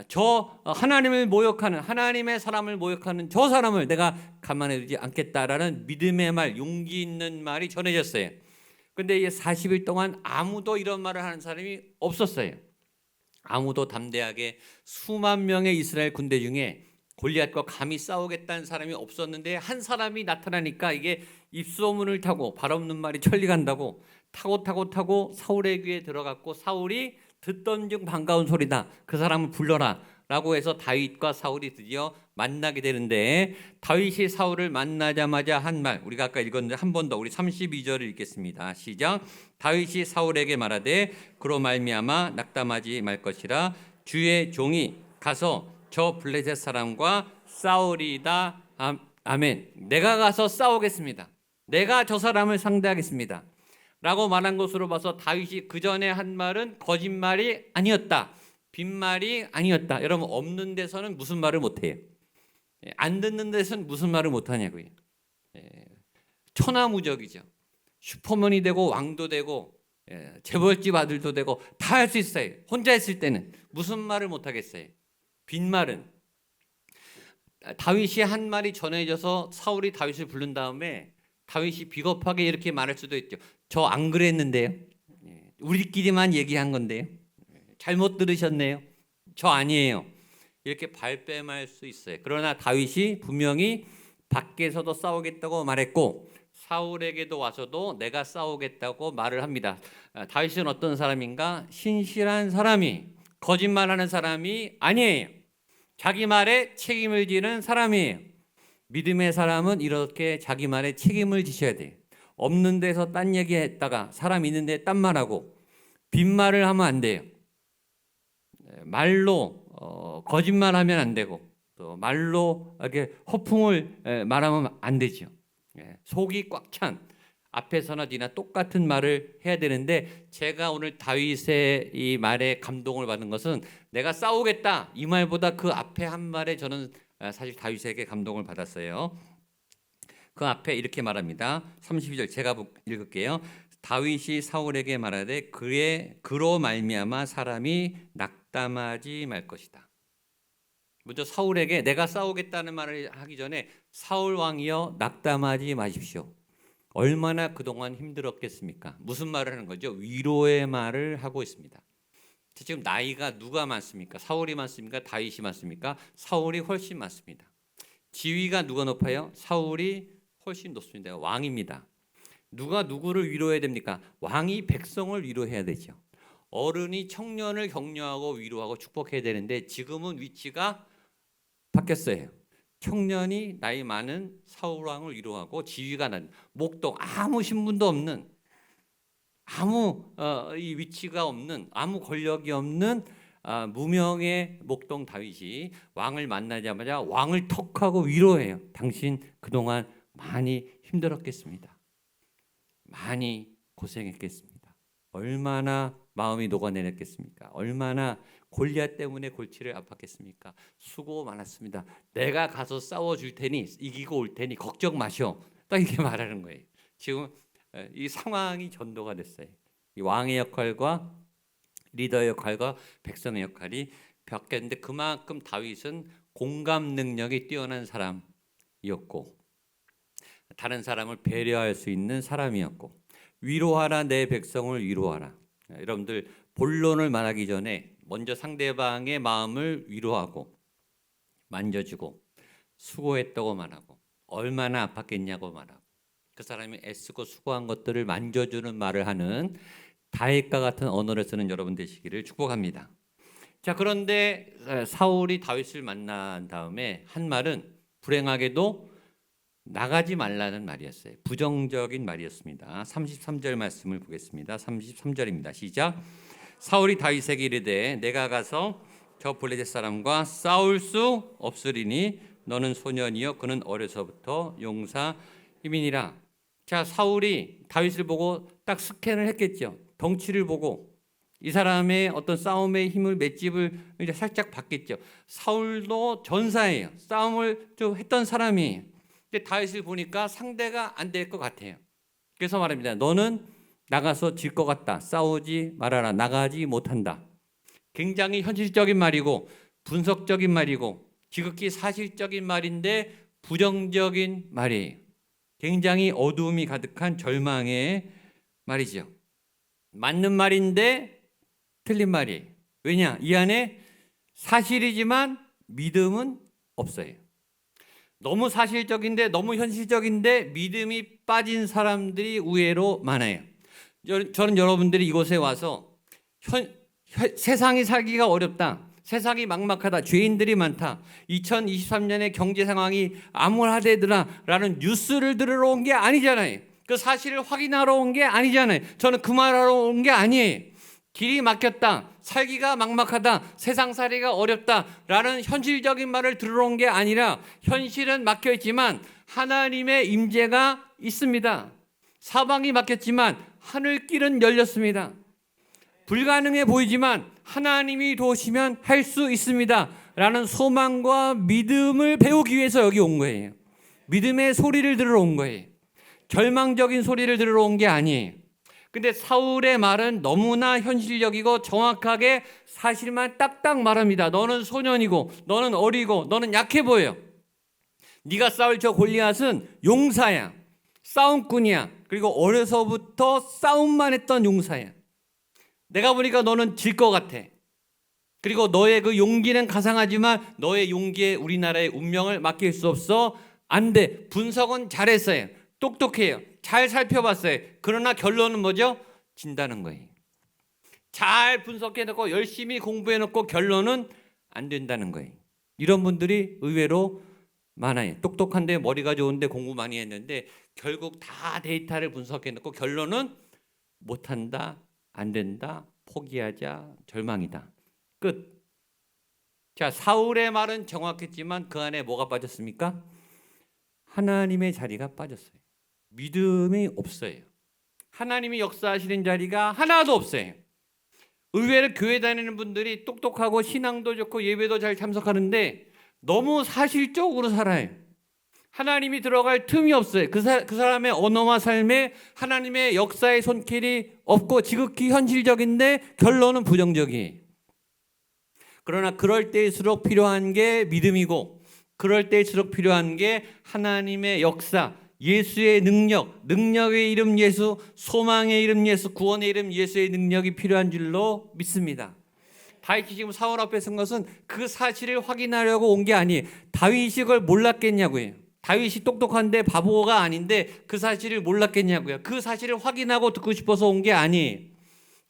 저 하나님을 모욕하는 하나님의 사람을 모욕하는 저 사람을 내가 가만히 두지 않겠다라는 믿음의 말, 용기 있는 말이 전해졌어요. 근데 이 40일 동안 아무도 이런 말을 하는 사람이 없었어요. 아무도 담대하게 수만 명의 이스라엘 군대 중에 골리앗과 감히 싸우겠다는 사람이 없었는데 한 사람이 나타나니까 이게 입소문을 타고 발 없는 말이 천리 간다고 타고 사울의 귀에 들어갔고 사울이 듣던 중 반가운 소리다. 그 사람을 불러라 라고 해서 다윗과 사울이 드디어 만나게 되는데 다윗이 사울을 만나자마자 한 말 우리가 아까 읽었는데 한 번 더 우리 32절을 읽겠습니다. 시작. 다윗이 사울에게 말하되 그로 말미암아 낙담하지 말 것이라 주의 종이 가서 저 블레셋 사람과 싸우리이다. 아멘. 내가 가서 싸우겠습니다. 내가 저 사람을 상대하겠습니다 라고 말한 것으로 봐서 다윗이 그 전에 한 말은 거짓말이 아니었다, 빈말이 아니었다. 여러분, 없는 데서는 무슨 말을 못해요? 안 듣는 데서는 무슨 말을 못하냐고요. 천하무적이죠. 슈퍼맨이 되고 왕도 되고 재벌집 아들도 되고 다 할 수 있어요. 혼자 있을 때는 무슨 말을 못하겠어요? 빈말은. 다윗이 한 말이 전해져서 사울이 다윗을 부른 다음에 다윗이 비겁하게 이렇게 말할 수도 있죠. 저 안 그랬는데요. 우리끼리만 얘기한 건데요. 잘못 들으셨네요. 저 아니에요. 이렇게 발뺌할 수 있어요. 그러나 다윗이 분명히 밖에서도 싸우겠다고 말했고 사울에게도 와서도 내가 싸우겠다고 말을 합니다. 다윗은 어떤 사람인가? 신실한 사람이, 거짓말하는 사람이 아니에요. 자기 말에 책임을 지는 사람이에요. 믿음의 사람은 이렇게 자기 말에 책임을 지셔야 돼요. 없는 데서 딴 얘기했다가 사람 있는 데 딴 말하고 빈말을 하면 안 돼요. 말로 거짓말하면 안 되고 또 말로 이렇게 허풍을 말하면 안 되죠. 속이 꽉 찬 앞에서나 뒤나 똑같은 말을 해야 되는데 제가 오늘 다윗의 이 말에 감동을 받은 것은 내가 싸우겠다 이 말보다 그 앞에 한 말에 저는 사실 다윗에게 감동을 받았어요. 그 앞에 이렇게 말합니다. 32절 제가 읽을게요. 다윗이 사울에게 말하되 그로 말미암아 사람이 낙담하지 말 것이다. 먼저 사울에게 내가 싸우겠다는 말을 하기 전에 사울 왕이여 낙담하지 마십시오. 얼마나 그동안 힘들었겠습니까? 무슨 말을 하는 거죠? 위로의 말을 하고 있습니다. 지금 나이가 누가 많습니까? 사울이 많습니까? 다윗이 많습니까? 사울이 훨씬 많습니다. 지위가 누가 높아요? 사울이 훨씬 높습니다. 왕입니다. 누가 누구를 위로해야 됩니까? 왕이 백성을 위로해야 되죠. 어른이 청년을 격려하고 위로하고 축복해야 되는데 지금은 위치가 바뀌었어요. 청년이 나이 많은 사울 왕을 위로하고 지위가 낮은 목동 아무 신분도 없는 아무 이 위치가 없는 아무 권력이 없는 무명의 목동 다윗이 왕을 만나자마자 왕을 턱하고 위로해요. 당신 그동안 많이 힘들었겠습니다. 많이 고생했겠습니다. 얼마나 마음이 녹아내렸겠습니까? 얼마나 골리앗 때문에 골치를 아팠겠습니까? 수고 많았습니다. 내가 가서 싸워줄 테니 이기고 올 테니 걱정 마셔. 딱 이렇게 말하는 거예요. 지금 이 상황이 전도가 됐어요. 이 왕의 역할과 리더의 역할과 백성의 역할이 바뀌었는데 그만큼 다윗은 공감 능력이 뛰어난 사람이었고 다른 사람을 배려할 수 있는 사람이었고 위로하라 내 백성을 위로하라. 여러분들 본론을 말하기 전에 먼저 상대방의 마음을 위로하고 만져주고 수고했다고 말하고 얼마나 아팠겠냐고 말하고 그 사람이 애쓰고 수고한 것들을 만져주는 말을 하는 다윗과 같은 언어를 쓰는 여러분 되시기를 축복합니다. 자, 그런데 사울이 다윗을 만난 다음에 한 말은 불행하게도 나가지 말라는 말이었어요. 부정적인 말이었습니다. 33절 말씀을 보겠습니다. 33절입니다. 시작. 사울이 다윗에게 이르되 내가 가서 저 블레셋 사람과 싸울 수 없으리니 너는 소년이요 그는 어려서부터 용사 힘이니라. 자, 사울이 다윗을 보고 딱 스캔을 했겠죠. 덩치를 보고 이 사람의 어떤 싸움의 힘을 맷집을 이제 살짝 봤겠죠. 사울도 전사예요. 싸움을 좀 했던 사람이에요. 근데 다윗을 보니까 상대가 안 될 것 같아요. 그래서 말합니다. 너는 나가서 질 것 같다. 싸우지 말아라. 나가지 못한다. 굉장히 현실적인 말이고 분석적인 말이고 지극히 사실적인 말인데 부정적인 말이에요. 굉장히 어두움이 가득한 절망의 말이죠. 맞는 말인데 틀린 말이에요. 왜냐? 이 안에 사실이지만 믿음은 없어요. 너무 사실적인데 너무 현실적인데 믿음이 빠진 사람들이 의외로 많아요. 저는 여러분들이 이곳에 와서 세상이 살기가 어렵다, 세상이 막막하다, 죄인들이 많다, 2023년의 경제 상황이 암울하대더라 라는 뉴스를 들으러 온 게 아니잖아요. 그 사실을 확인하러 온 게 아니잖아요. 저는 그 말하러 온 게 아니에요. 길이 막혔다, 살기가 막막하다, 세상살이가 어렵다라는 현실적인 말을 들으러 온 게 아니라 현실은 막혀있지만 하나님의 임재가 있습니다. 사방이 막혔지만 하늘길은 열렸습니다. 불가능해 보이지만 하나님이 도우시면 할 수 있습니다 라는 소망과 믿음을 배우기 위해서 여기 온 거예요. 믿음의 소리를 들으러 온 거예요. 절망적인 소리를 들으러 온 게 아니에요. 근데 사울의 말은 너무나 현실적이고 정확하게 사실만 딱딱 말합니다. 너는 소년이고 너는 어리고 너는 약해 보여. 네가 싸울 저 골리앗은 용사야, 싸움꾼이야. 그리고 어려서부터 싸움만 했던 용사야. 내가 보니까 너는 질 것 같아. 그리고 너의 그 용기는 가상하지만 너의 용기에 우리나라의 운명을 맡길 수 없어. 안 돼. 분석은 잘했어요. 똑똑해요. 잘 살펴봤어요. 그러나 결론은 뭐죠? 진다는 거예요. 잘 분석해놓고 열심히 공부해놓고 결론은 안 된다는 거예요. 이런 분들이 의외로 많아요. 똑똑한데 머리가 좋은데 공부 많이 했는데 결국 다 데이터를 분석해놓고 결론은 못한다, 안 된다, 포기하자, 절망이다. 끝. 자, 사울의 말은 정확했지만 그 안에 뭐가 빠졌습니까? 하나님의 자리가 빠졌어요. 믿음이 없어요. 하나님이 역사하시는 자리가 하나도 없어요. 의외로 교회 다니는 분들이 똑똑하고 신앙도 좋고 예배도 잘 참석하는데 너무 사실적으로 살아요. 하나님이 들어갈 틈이 없어요. 그 사람의 언어와 삶에 하나님의 역사의 손길이 없고 지극히 현실적인데 결론은 부정적이에요. 그러나 그럴 때일수록 필요한 게 믿음이고 그럴 때일수록 필요한 게 하나님의 역사, 예수의 능력, 능력의 이름 예수, 소망의 이름 예수, 구원의 이름 예수의 능력이 필요한 줄로 믿습니다. 다윗이 지금 사울 앞에 선 것은 그 사실을 확인하려고 온 게 아니에요. 다윗이 그걸 몰랐겠냐고요. 다윗이 똑똑한데 바보가 아닌데 그 사실을 몰랐겠냐고요. 그 사실을 확인하고 듣고 싶어서 온 게 아니에요.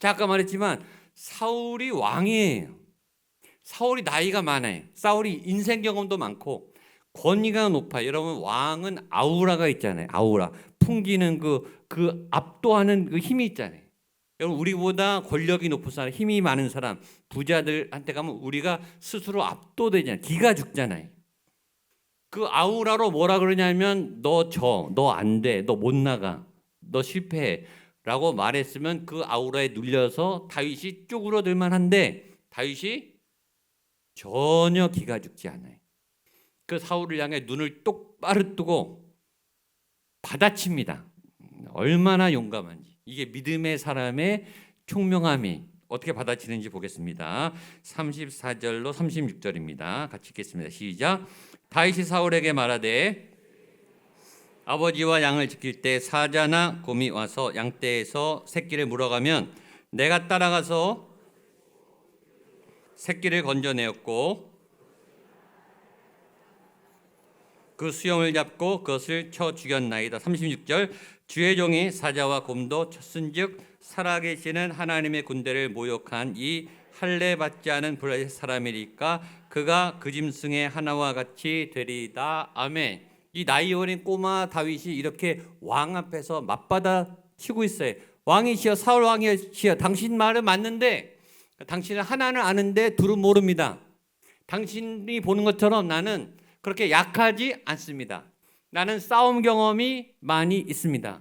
자, 아까 말했지만 사울이 왕이에요. 사울이 나이가 많아요. 사울이 인생 경험도 많고 권위가 높아요. 여러분, 왕은 아우라가 있잖아요. 아우라, 풍기는 그 압도하는 그 힘이 있잖아요. 여러분, 우리보다 권력이 높은 사람, 힘이 많은 사람, 부자들한테 가면 우리가 스스로 압도되잖아요. 기가 죽잖아요. 그 아우라로 뭐라 그러냐면 너 안 돼, 너 못 나가, 너 실패해 라고 말했으면 그 아우라에 눌려서 다윗이 쪼그러들만 한데 다윗이 전혀 기가 죽지 않아요. 그 사울을 향해 눈을 똑바로 뜨고 받아칩니다. 얼마나 용감한지. 이게 믿음의 사람의 총명함이 어떻게 받아치는지 보겠습니다. 34절로 36절입니다. 같이 읽겠습니다. 시작. 다윗이 사울에게 말하되 아버지와 양을 지킬 때 사자나 곰이 와서 양떼에서 새끼를 물어가면 내가 따라가서 새끼를 건져내었고 그 수염을 잡고 그것을 쳐 죽였나이다. 36절. 주의 종이 사자와 곰도 쳤은즉 살아계시는 하나님의 군대를 모욕한 이 할례 받지 않은 블레셋 사람이니까 그가 그 짐승의 하나와 같이 되리이다. 아멘. 이 나이 어린 꼬마 다윗이 이렇게 왕 앞에서 맞받아 치고 있어요. 왕이시여, 사울 왕이시여, 당신 말은 맞는데 당신은 하나는 아는데 둘은 모릅니다. 당신이 보는 것처럼 나는 그렇게 약하지 않습니다. 나는 싸움 경험이 많이 있습니다.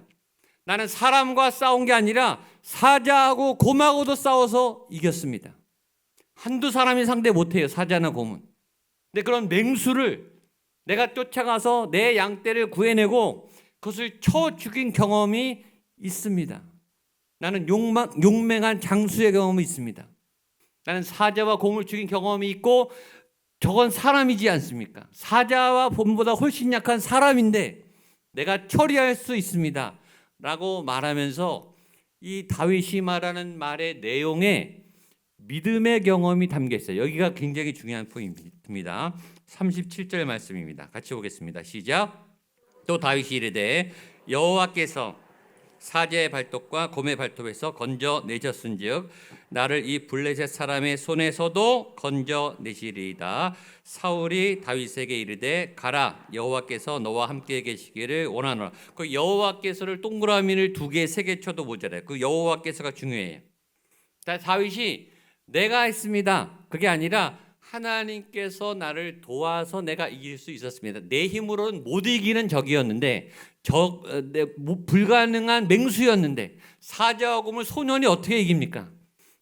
나는 사람과 싸운 게 아니라 사자하고 곰하고도 싸워서 이겼습니다. 한두 사람이 상대 못해요, 사자나 곰은. 근데 그런 맹수를 내가 쫓아가서 내 양떼를 구해내고 그것을 쳐 죽인 경험이 있습니다. 나는 용맹한 장수의 경험이 있습니다. 나는 사자와 곰을 죽인 경험이 있고 저건 사람이지 않습니까? 사자와 곰보다 훨씬 약한 사람인데 내가 처리할 수 있습니다 라고 말하면서 이 다윗이 말하는 말의 내용에 믿음의 경험이 담겨 있어요. 여기가 굉장히 중요한 포인트입니다. 37절 말씀입니다. 같이 보겠습니다. 시작. 또 다윗이 이르되 여호와께서 사제의 발톱과 곰의 발톱에서 건져 내셨은즉 나를 이 블레셋 사람의 손에서도 건져 내시리이다. 사울이 다윗에게 이르되 가라, 여호와께서 너와 함께 계시기를 원하노라. 그 여호와께서를 동그라미를 2개 3개 쳐도 모자라요. 그 여호와께서가 중요해요. 다윗이 내가 했습니다, 그게 아니라 하나님께서 나를 도와서 내가 이길 수 있었습니다. 내 힘으로는 못 이기는 적이었는데, 불가능한 맹수였는데 사자와 곰을 소년이 어떻게 이깁니까?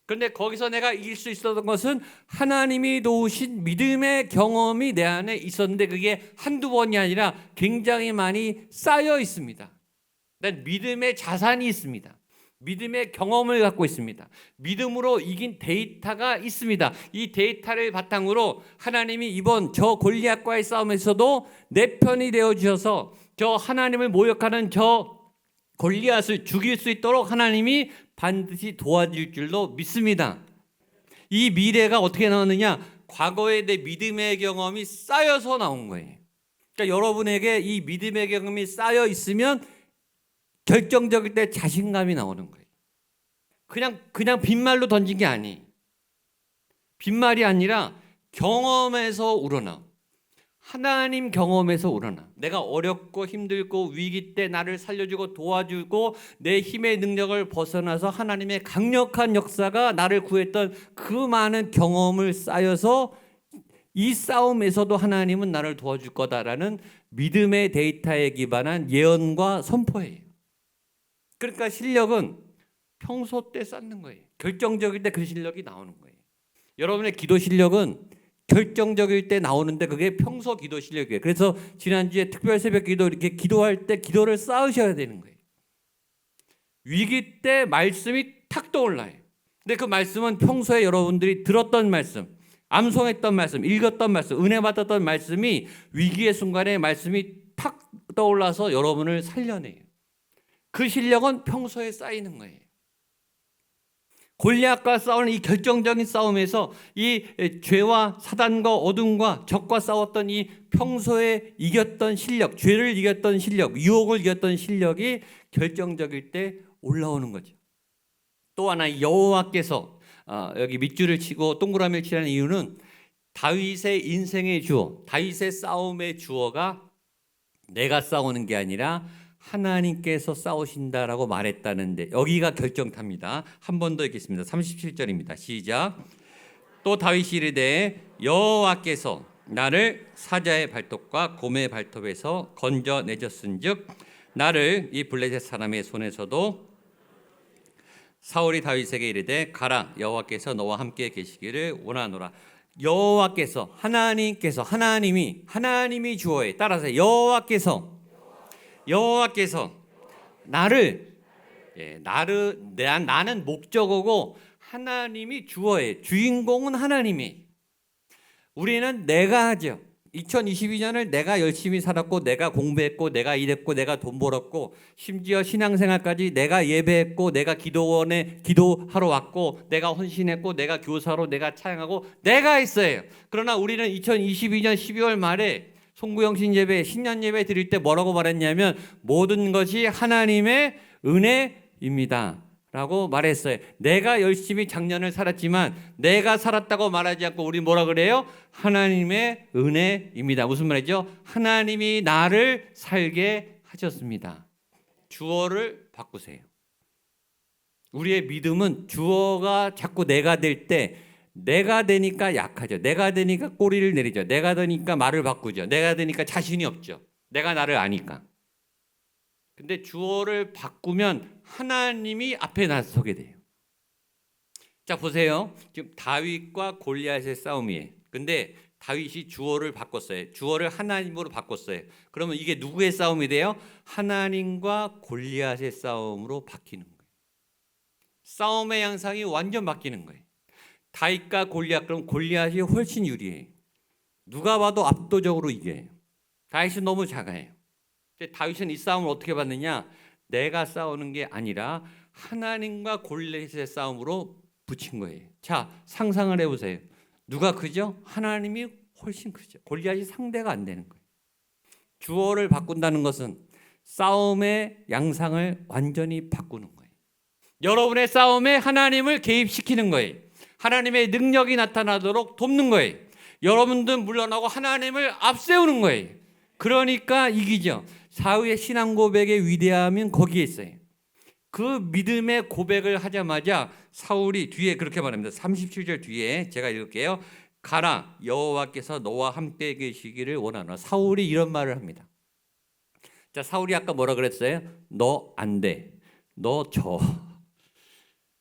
그런데 거기서 내가 이길 수 있었던 것은 하나님이 도우신 믿음의 경험이 내 안에 있었는데, 그게 한두 번이 아니라 굉장히 많이 쌓여 있습니다. 난 믿음의 자산이 있습니다. 믿음의 경험을 갖고 있습니다. 믿음으로 이긴 데이터가 있습니다. 이 데이터를 바탕으로 하나님이 이번 저 골리앗과의 싸움에서도 내 편이 되어 주셔서 저 하나님을 모욕하는 저 골리앗을 죽일 수 있도록 하나님이 반드시 도와줄 줄로 믿습니다. 이 미래가 어떻게 나오느냐? 과거에 내 믿음의 경험이 쌓여서 나온 거예요. 그러니까 여러분에게 이 믿음의 경험이 쌓여 있으면 결정적일 때 자신감이 나오는 거예요. 그냥 빈말로 던진 게 아니. 빈말이 아니라 경험에서 우러나. 하나님 경험에서 우러나. 내가 어렵고 힘들고 위기 때 나를 살려주고 도와주고 내 힘의 능력을 벗어나서 하나님의 강력한 역사가 나를 구했던 그 많은 경험을 쌓여서 이 싸움에서도 하나님은 나를 도와줄 거다라는 믿음의 데이터에 기반한 예언과 선포예요. 그러니까 실력은 평소 때 쌓는 거예요. 결정적일 때 그 실력이 나오는 거예요. 여러분의 기도 실력은 결정적일 때 나오는데 그게 평소 기도 실력이에요. 그래서 지난주에 특별 새벽 기도 이렇게 기도할 때 기도를 쌓으셔야 되는 거예요. 위기 때 말씀이 탁 떠올라요. 근데 그 말씀은 평소에 여러분들이 들었던 말씀, 암송했던 말씀, 읽었던 말씀, 은혜 받았던 말씀이 위기의 순간에 말씀이 탁 떠올라서 여러분을 살려내요. 그 실력은 평소에 쌓이는 거예요. 골리앗과 싸우는 이 결정적인 싸움에서 이 죄와 사단과 어둠과 적과 싸웠던 이 평소에 이겼던 실력, 죄를 이겼던 실력, 유혹을 이겼던 실력이 결정적일 때 올라오는 거죠. 또 하나, 여호와께서 여기 밑줄을 치고 동그라미를 치라는 이유는 다윗의 인생의 주어, 다윗의 싸움의 주어가 내가 싸우는 게 아니라 하나님께서 싸우신다라고 말했다는데 여기가 결정탑니다. 한 번 더 읽겠습니다. 37절입니다. 시작. 또 다윗이 이르되 여호와께서 나를 사자의 발톱과 곰의 발톱에서 건져 내셨은즉 나를 이 블레셋 사람의 손에서도. 사울이 다윗에게 이르되 가라, 여호와께서 너와 함께 계시기를 원하노라. 여호와께서, 하나님께서, 하나님이 주어에 따라서 여호와께서 나를, 나는 목적어고 하나님이 주어에, 주인공은 하나님이. 우리는 내가 하죠. 2022년을 내가 열심히 살았고, 내가 공부했고, 내가 일했고, 내가 돈 벌었고, 심지어 신앙생활까지 내가 예배했고, 내가 기도원에 기도하러 왔고, 내가 헌신했고, 내가 교사로 내가 찬양하고, 내가 했어요. 그러나 우리는 2022년 12월 말에 송구영신 예배, 신년 예배 드릴 때 뭐라고 말했냐면 모든 것이 하나님의 은혜입니다 라고 말했어요. 내가 열심히 작년을 살았지만 내가 살았다고 말하지 않고 우리 뭐라 그래요? 하나님의 은혜입니다. 무슨 말이죠? 하나님이 나를 살게 하셨습니다. 주어를 바꾸세요. 우리의 믿음은 주어가 자꾸 내가 될 때 내가 되니까 약하죠. 내가 되니까 꼬리를 내리죠. 내가 되니까 말을 바꾸죠. 내가 되니까 자신이 없죠. 내가 나를 아니까. 근데 주어를 바꾸면 하나님이 앞에 나서게 돼요. 자, 보세요. 지금 다윗과 골리앗의 싸움이에요. 근데 다윗이 주어를 바꿨어요. 주어를 하나님으로 바꿨어요. 그러면 이게 누구의 싸움이 돼요? 하나님과 골리앗의 싸움으로 바뀌는 거예요. 싸움의 양상이 완전 바뀌는 거예요. 다윗과 골리앗, 그럼 골리앗이 훨씬 유리해요. 누가 봐도 압도적으로 이겨요. 다윗은 너무 작아요. 근데 다윗은 이 싸움을 어떻게 받느냐? 내가 싸우는 게 아니라 하나님과 골리앗의 싸움으로 붙인 거예요. 자, 상상을 해보세요. 누가 크죠? 하나님이 훨씬 크죠. 골리앗이 상대가 안 되는 거예요. 주어를 바꾼다는 것은 싸움의 양상을 완전히 바꾸는 거예요. 여러분의 싸움에 하나님을 개입시키는 거예요. 하나님의 능력이 나타나도록 돕는 거예요. 여러분들 물러나고 하나님을 앞세우는 거예요. 그러니까 이기죠. 사울의 신앙 고백의 위대함은 거기에 있어요. 그 믿음의 고백을 하자마자 사울이 뒤에 그렇게 말합니다. 37절 뒤에 제가 읽을게요. 가라, 여호와께서 너와 함께 계시기를 원하노라. 사울이 이런 말을 합니다. 자, 사울이 아까 뭐라 그랬어요? 너 안 돼. 너 져.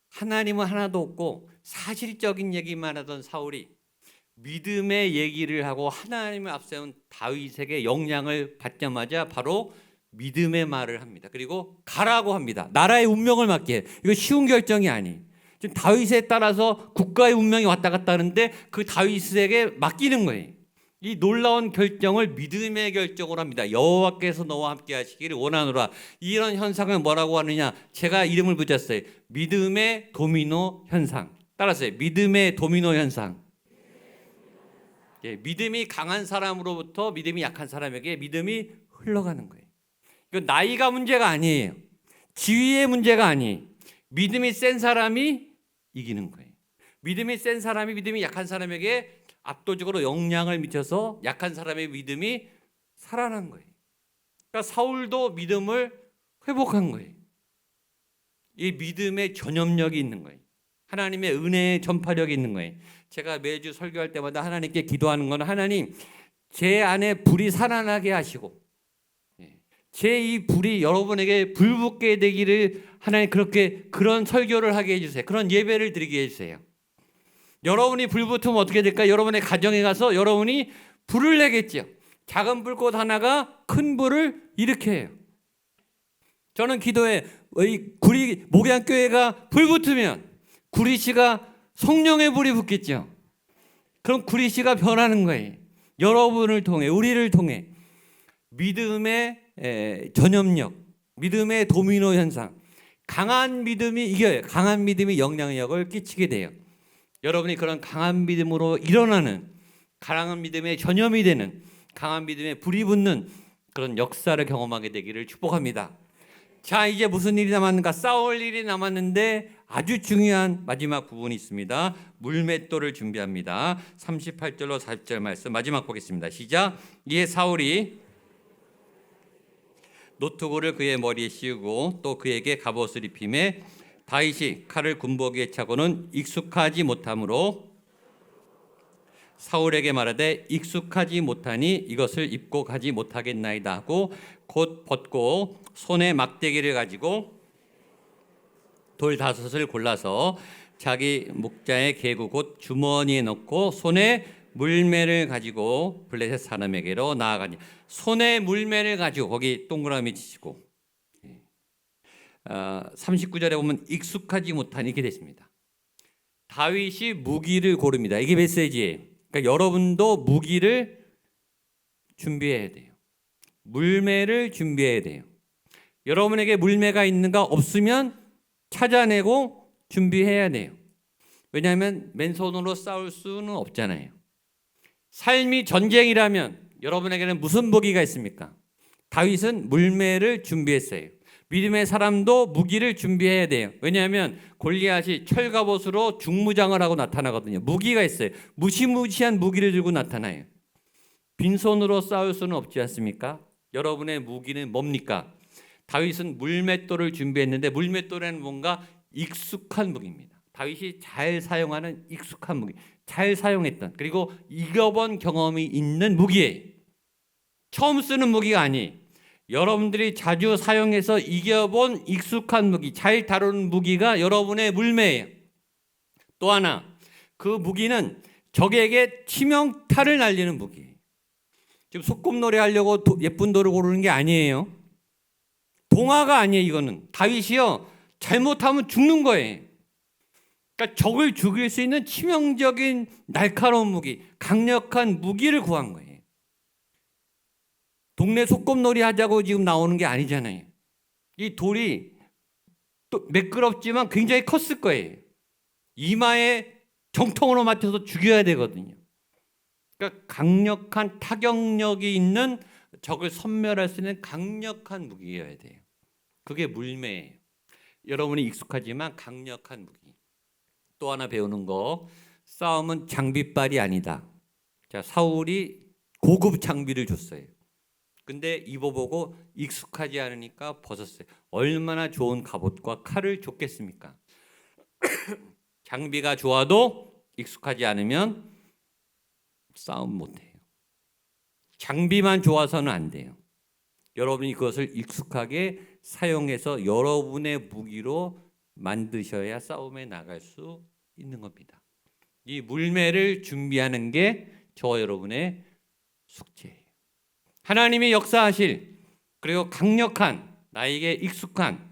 하나님은 하나도 없고 사실적인 얘기만 하던 사울이 믿음의 얘기를 하고 하나님을 앞세운 다윗에게 영향을 받자마자 바로 믿음의 말을 합니다. 그리고 가라고 합니다. 나라의 운명을 맡게. 이거 쉬운 결정이 아니에요. 지금 다윗에 따라서 국가의 운명이 왔다 갔다 하는데 그 다윗에게 맡기는 거예요. 이 놀라운 결정을 믿음의 결정으로 합니다. 여호와께서 너와 함께 하시기를 원하노라. 이런 현상을 뭐라고 하느냐? 제가 이름을 붙였어요. 믿음의 도미노 현상. 따라서요. 믿음의 도미노 현상. 예, 믿음이 강한 사람으로부터 믿음이 약한 사람에게 믿음이 흘러가는 거예요. 이건 나이가 문제가 아니에요. 지위의 문제가 아니에요. 믿음이 센 사람이 이기는 거예요. 믿음이 센 사람이 믿음이 약한 사람에게 압도적으로 영향을 미쳐서 약한 사람의 믿음이 살아난 거예요. 그러니까 사울도 믿음을 회복한 거예요. 이 믿음의 전염력이 있는 거예요. 하나님의 은혜의 전파력이 있는 거예요. 제가 매주 설교할 때마다 하나님께 기도하는 건 하나님, 제 안에 불이 살아나게 하시고 제 이 불이 여러분에게 불붙게 되기를 하나님 그런 설교를 하게 해주세요. 그런 예배를 드리게 해주세요. 여러분이 불붙으면 어떻게 될까요? 여러분의 가정에 가서 여러분이 불을 내겠죠. 작은 불꽃 하나가 큰 불을 일으켜요. 저는 기도에 목양교회가 불붙으면 구리시가 성령의 불이 붙겠죠. 그럼 구리시가 변하는 거예요. 여러분을 통해, 우리를 통해 믿음의 전염력, 믿음의 도미노 현상, 강한 믿음이 이겨요. 강한 믿음이 영향력을 끼치게 돼요. 여러분이 그런 강한 믿음으로 일어나는, 강한 믿음의 전염이 되는, 강한 믿음의 불이 붙는 그런 역사를 경험하게 되기를 축복합니다. 자, 이제 무슨 일이 남았는가? 싸울 일이 남았는데 아주 중요한 마지막 부분이 있습니다. 물맷돌을 준비합니다. 38절로 40절 말씀 마지막 보겠습니다. 시작. 이에 사울이 노트구를 그의 머리에 씌우고 또 그에게 갑옷을 입히매 다윗이 칼을 군복이에 차고는 익숙하지 못하므로 사울에게 말하되 익숙하지 못하니 이것을 입고 가지 못하겠나이다 하고 곧 벗고 손에 막대기를 가지고 돌 5을 골라서 자기 목자의 계구 곧 주머니에 넣고 손에 물매를 가지고 블레셋 사람에게로 나아가니. 손에 물매를 가지고 거기 동그라미 치시고 39절에 보면 익숙하지 못한 이렇게 됐습니다. 다윗이 무기를 고릅니다. 이게 메시지예요. 그러니까 여러분도 무기를 준비해야 돼요. 물매를 준비해야 돼요. 여러분에게 물매가 있는가 없으면 찾아내고 준비해야 돼요. 왜냐하면 맨손으로 싸울 수는 없잖아요. 삶이 전쟁이라면 여러분에게는 무슨 무기가 있습니까? 다윗은 물매를 준비했어요. 믿음의 사람도 무기를 준비해야 돼요. 왜냐하면 골리앗이 철갑옷으로 중무장을 하고 나타나거든요. 무기가 있어요. 무시무시한 무기를 들고 나타나요. 빈손으로 싸울 수는 없지 않습니까? 여러분의 무기는 뭡니까? 다윗은 물맷돌을 준비했는데 물맷돌에는 뭔가 익숙한 무기입니다. 다윗이 잘 사용하는 익숙한 무기, 잘 사용했던, 그리고 이겨본 경험이 있는 무기예요. 처음 쓰는 무기가 아니에요. 여러분들이 자주 사용해서 이겨본 익숙한 무기, 잘 다루는 무기가 여러분의 물매예요. 또 하나, 그 무기는 적에게 치명타를 날리는 무기예요. 지금 소꿉놀이 하려고 예쁜 돌을 고르는 게 아니에요. 동화가 아니에요. 이거는 다윗이요, 잘못하면 죽는 거예요. 그러니까 적을 죽일 수 있는 치명적인 날카로운 무기, 강력한 무기를 구한 거예요. 동네 소꿉놀이 하자고 지금 나오는 게 아니잖아요. 이 돌이 또 매끄럽지만 굉장히 컸을 거예요. 이마에 정통으로 맞춰서 죽여야 되거든요. 그러니까 강력한 타격력이 있는 적을 섬멸할 수 있는 강력한 무기여야 돼요. 그게 물매예요. 여러분이 익숙하지만 강력한 무기. 또 하나 배우는 거, 싸움은 장비빨이 아니다. 자, 사울이 고급 장비를 줬어요. 근데 입어보고 익숙하지 않으니까 벗었어요. 얼마나 좋은 갑옷과 칼을 줬겠습니까? 장비가 좋아도 익숙하지 않으면 싸움 못해요. 장비만 좋아서는 안 돼요. 여러분이 그것을 익숙하게 사용해서 여러분의 무기로 만드셔야 싸움에 나갈 수 있는 겁니다. 이 물매를 준비하는 게 저와 여러분의 숙제예요. 하나님이 역사하실, 그리고 강력한, 나에게 익숙한,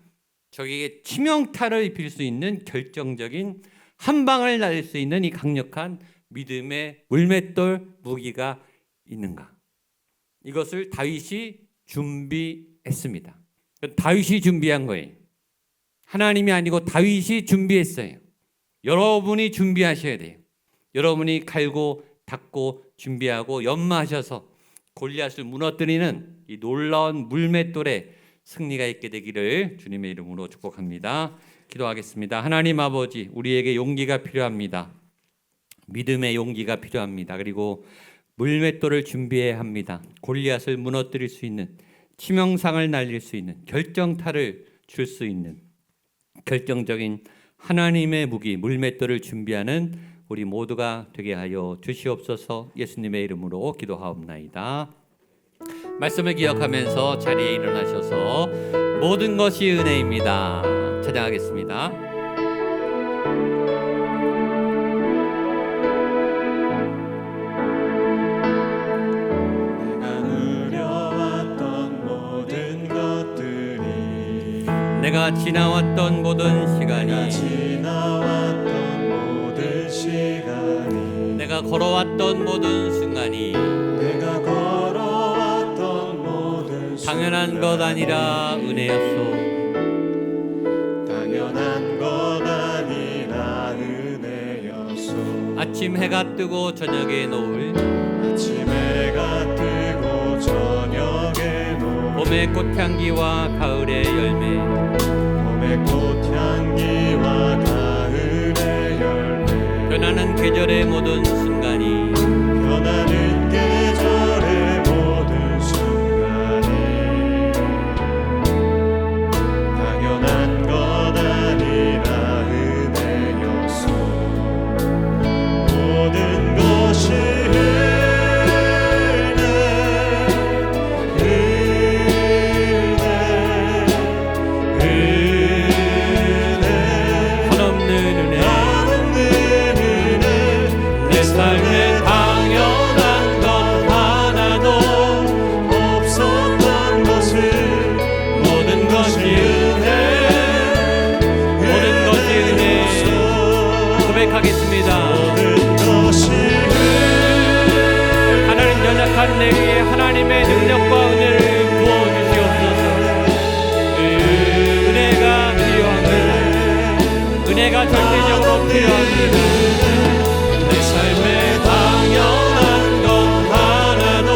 적에게 치명타를 입힐 수 있는 결정적인 한 방을 날릴 수 있는 이 강력한 믿음의 물맷돌 무기가 있는가? 이것을 다윗이 준비했습니다. 다윗이 준비한 거예요. 하나님이 아니고 다윗이 준비했어요. 여러분이 준비하셔야 돼요. 여러분이 갈고 닦고 준비하고 연마하셔서 골리앗을 무너뜨리는 이 놀라운 물맷돌에 승리가 있게 되기를 주님의 이름으로 축복합니다. 기도하겠습니다. 하나님 아버지, 우리에게 용기가 필요합니다. 믿음의 용기가 필요합니다. 그리고 물맷돌을 준비해야 합니다. 골리앗을 무너뜨릴 수 있는, 치명상을 날릴 수 있는, 결정타를 줄 수 있는 결정적인 하나님의 무기 물맷돌을 준비하는 우리 모두가 되게 하여 주시옵소서. 예수님의 이름으로 기도하옵나이다. 말씀을 기억하면서 자리에 일어나셔서 모든 것이 은혜입니다. 찬양하겠습니다. 내가 지나왔던 모든 시간이, 내가 걸어왔던 모든 순간이 당연한 것 아니라 은혜였소. 아침 해가 뜨고 저녁에 노을, 봄의 꽃향기와 가을의 열매, 변하는 계절의 모든 순간이, 당연한 것 아니라 은혜였소. 모든 것이 삶에 당연한 것 하나도 없었던 것을 모든 것이 은혜, 모든 것이 은혜 고백하겠습니다. 모든 것이 하나님, 연약한 내 위에 하나님의 능력과 은혜를 부어주시옵소서. 은혜가 필요합니다. 은혜가 절대적으로 필요합니다. 삶에 당연한 것 하나도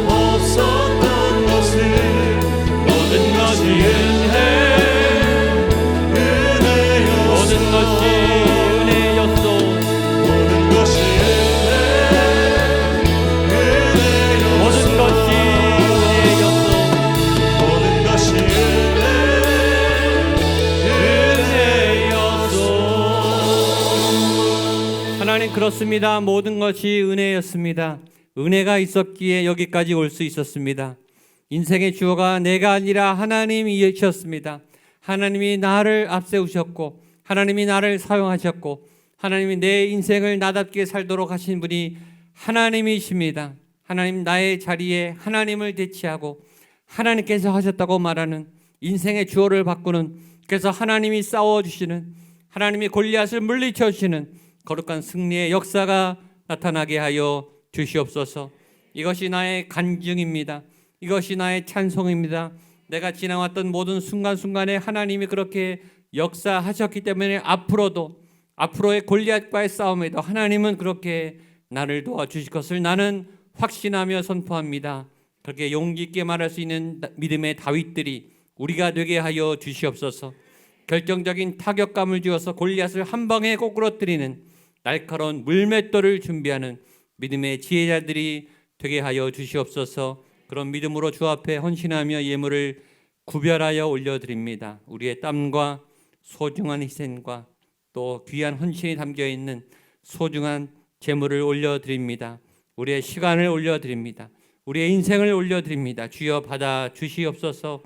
없었던 것을 모든 것이 은혜였소. 모든 것이 은혜였소. 모든 것이 은혜였소. 모든 것이 은혜였소. 모든 것이 은혜였소. 하나님, 그렇습니다. 모든 것이 은혜였습니다. 은혜가 있었기에 여기까지 올 수 있었습니다. 인생의 주어가 내가 아니라 하나님이셨습니다. 하나님이 나를 앞세우셨고, 하나님이 나를 사용하셨고, 하나님이 내 인생을 나답게 살도록 하신 분이 하나님이십니다. 하나님, 나의 자리에 하나님을 대치하고 하나님께서 하셨다고 말하는 인생의 주어를 바꾸는, 그래서 하나님이 싸워주시는, 하나님이 골리앗을 물리쳐 주시는 거룩한 승리의 역사가 나타나게 하여 주시옵소서. 이것이 나의 간증입니다. 이것이 나의 찬송입니다. 내가 지나왔던 모든 순간순간에 하나님이 그렇게 역사하셨기 때문에 앞으로도 앞으로의 골리앗과의 싸움에도 하나님은 그렇게 나를 도와주실 것을 나는 확신하며 선포합니다. 그렇게 용기 있게 말할 수 있는 믿음의 다윗들이 우리가 되게 하여 주시옵소서. 결정적인 타격감을 주어서 골리앗을 한 방에 꼬꾸러뜨리는 날카로운 물맷돌을 준비하는 믿음의 지혜자들이 되게 하여 주시옵소서. 그런 믿음으로 주 앞에 헌신하며 예물을 구별하여 올려드립니다. 우리의 땀과 소중한 희생과 또 귀한 헌신이 담겨있는 소중한 제물을 올려드립니다. 우리의 시간을 올려드립니다. 우리의 인생을 올려드립니다. 주여 받아 주시옵소서.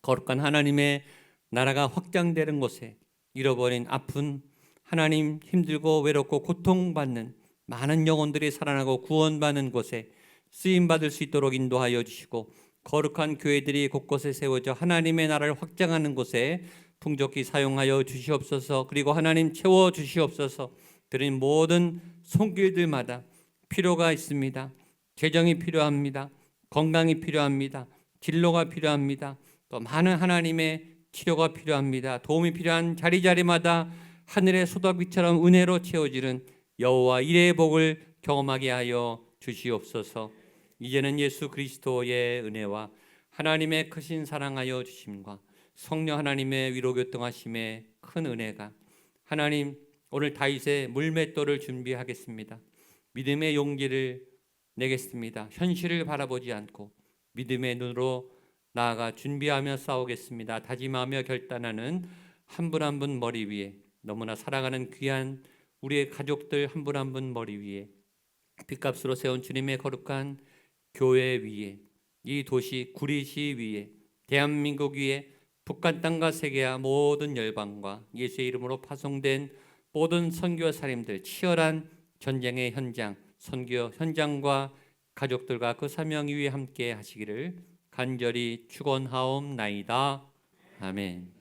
거룩한 하나님의 나라가 확장되는 곳에 잃어버린 아픈 하나님, 힘들고 외롭고 고통받는 많은 영혼들이 살아나고 구원받는 곳에 쓰임받을 수 있도록 인도하여 주시고, 거룩한 교회들이 곳곳에 세워져 하나님의 나라를 확장하는 곳에 풍족히 사용하여 주시옵소서. 그리고 하나님 채워 주시옵소서. 드린 모든 손길들마다 필요가 있습니다. 재정이 필요합니다. 건강이 필요합니다. 진로가 필요합니다. 또 많은 하나님의 치료가 필요합니다. 도움이 필요한 자리자리마다 하늘의 소다비처럼 은혜로 채워지는 여호와 일의 복을 경험하게 하여 주시옵소서. 이제는 예수 그리스도의 은혜와 하나님의 크신 사랑하여 주심과 성령 하나님의 위로 교통하심의 큰 은혜가, 하나님 오늘 다윗의 물맷돌을 준비하겠습니다. 믿음의 용기를 내겠습니다. 현실을 바라보지 않고 믿음의 눈으로 나아가 준비하며 싸우겠습니다. 다짐하며 결단하는 한 분 한 분 머리 위에, 너무나 사랑하는 귀한 우리의 가족들 한 분 한 분 머리 위에, 빚값으로 세운 주님의 거룩한 교회 위에, 이 도시 구리시 위에, 대한민국 위에, 북한 땅과 세계와 모든 열방과 예수의 이름으로 파송된 모든 선교 사님들, 치열한 전쟁의 현장, 선교 현장과 가족들과 그 사명 위에 함께 하시기를 간절히 축원하옵나이다. 아멘.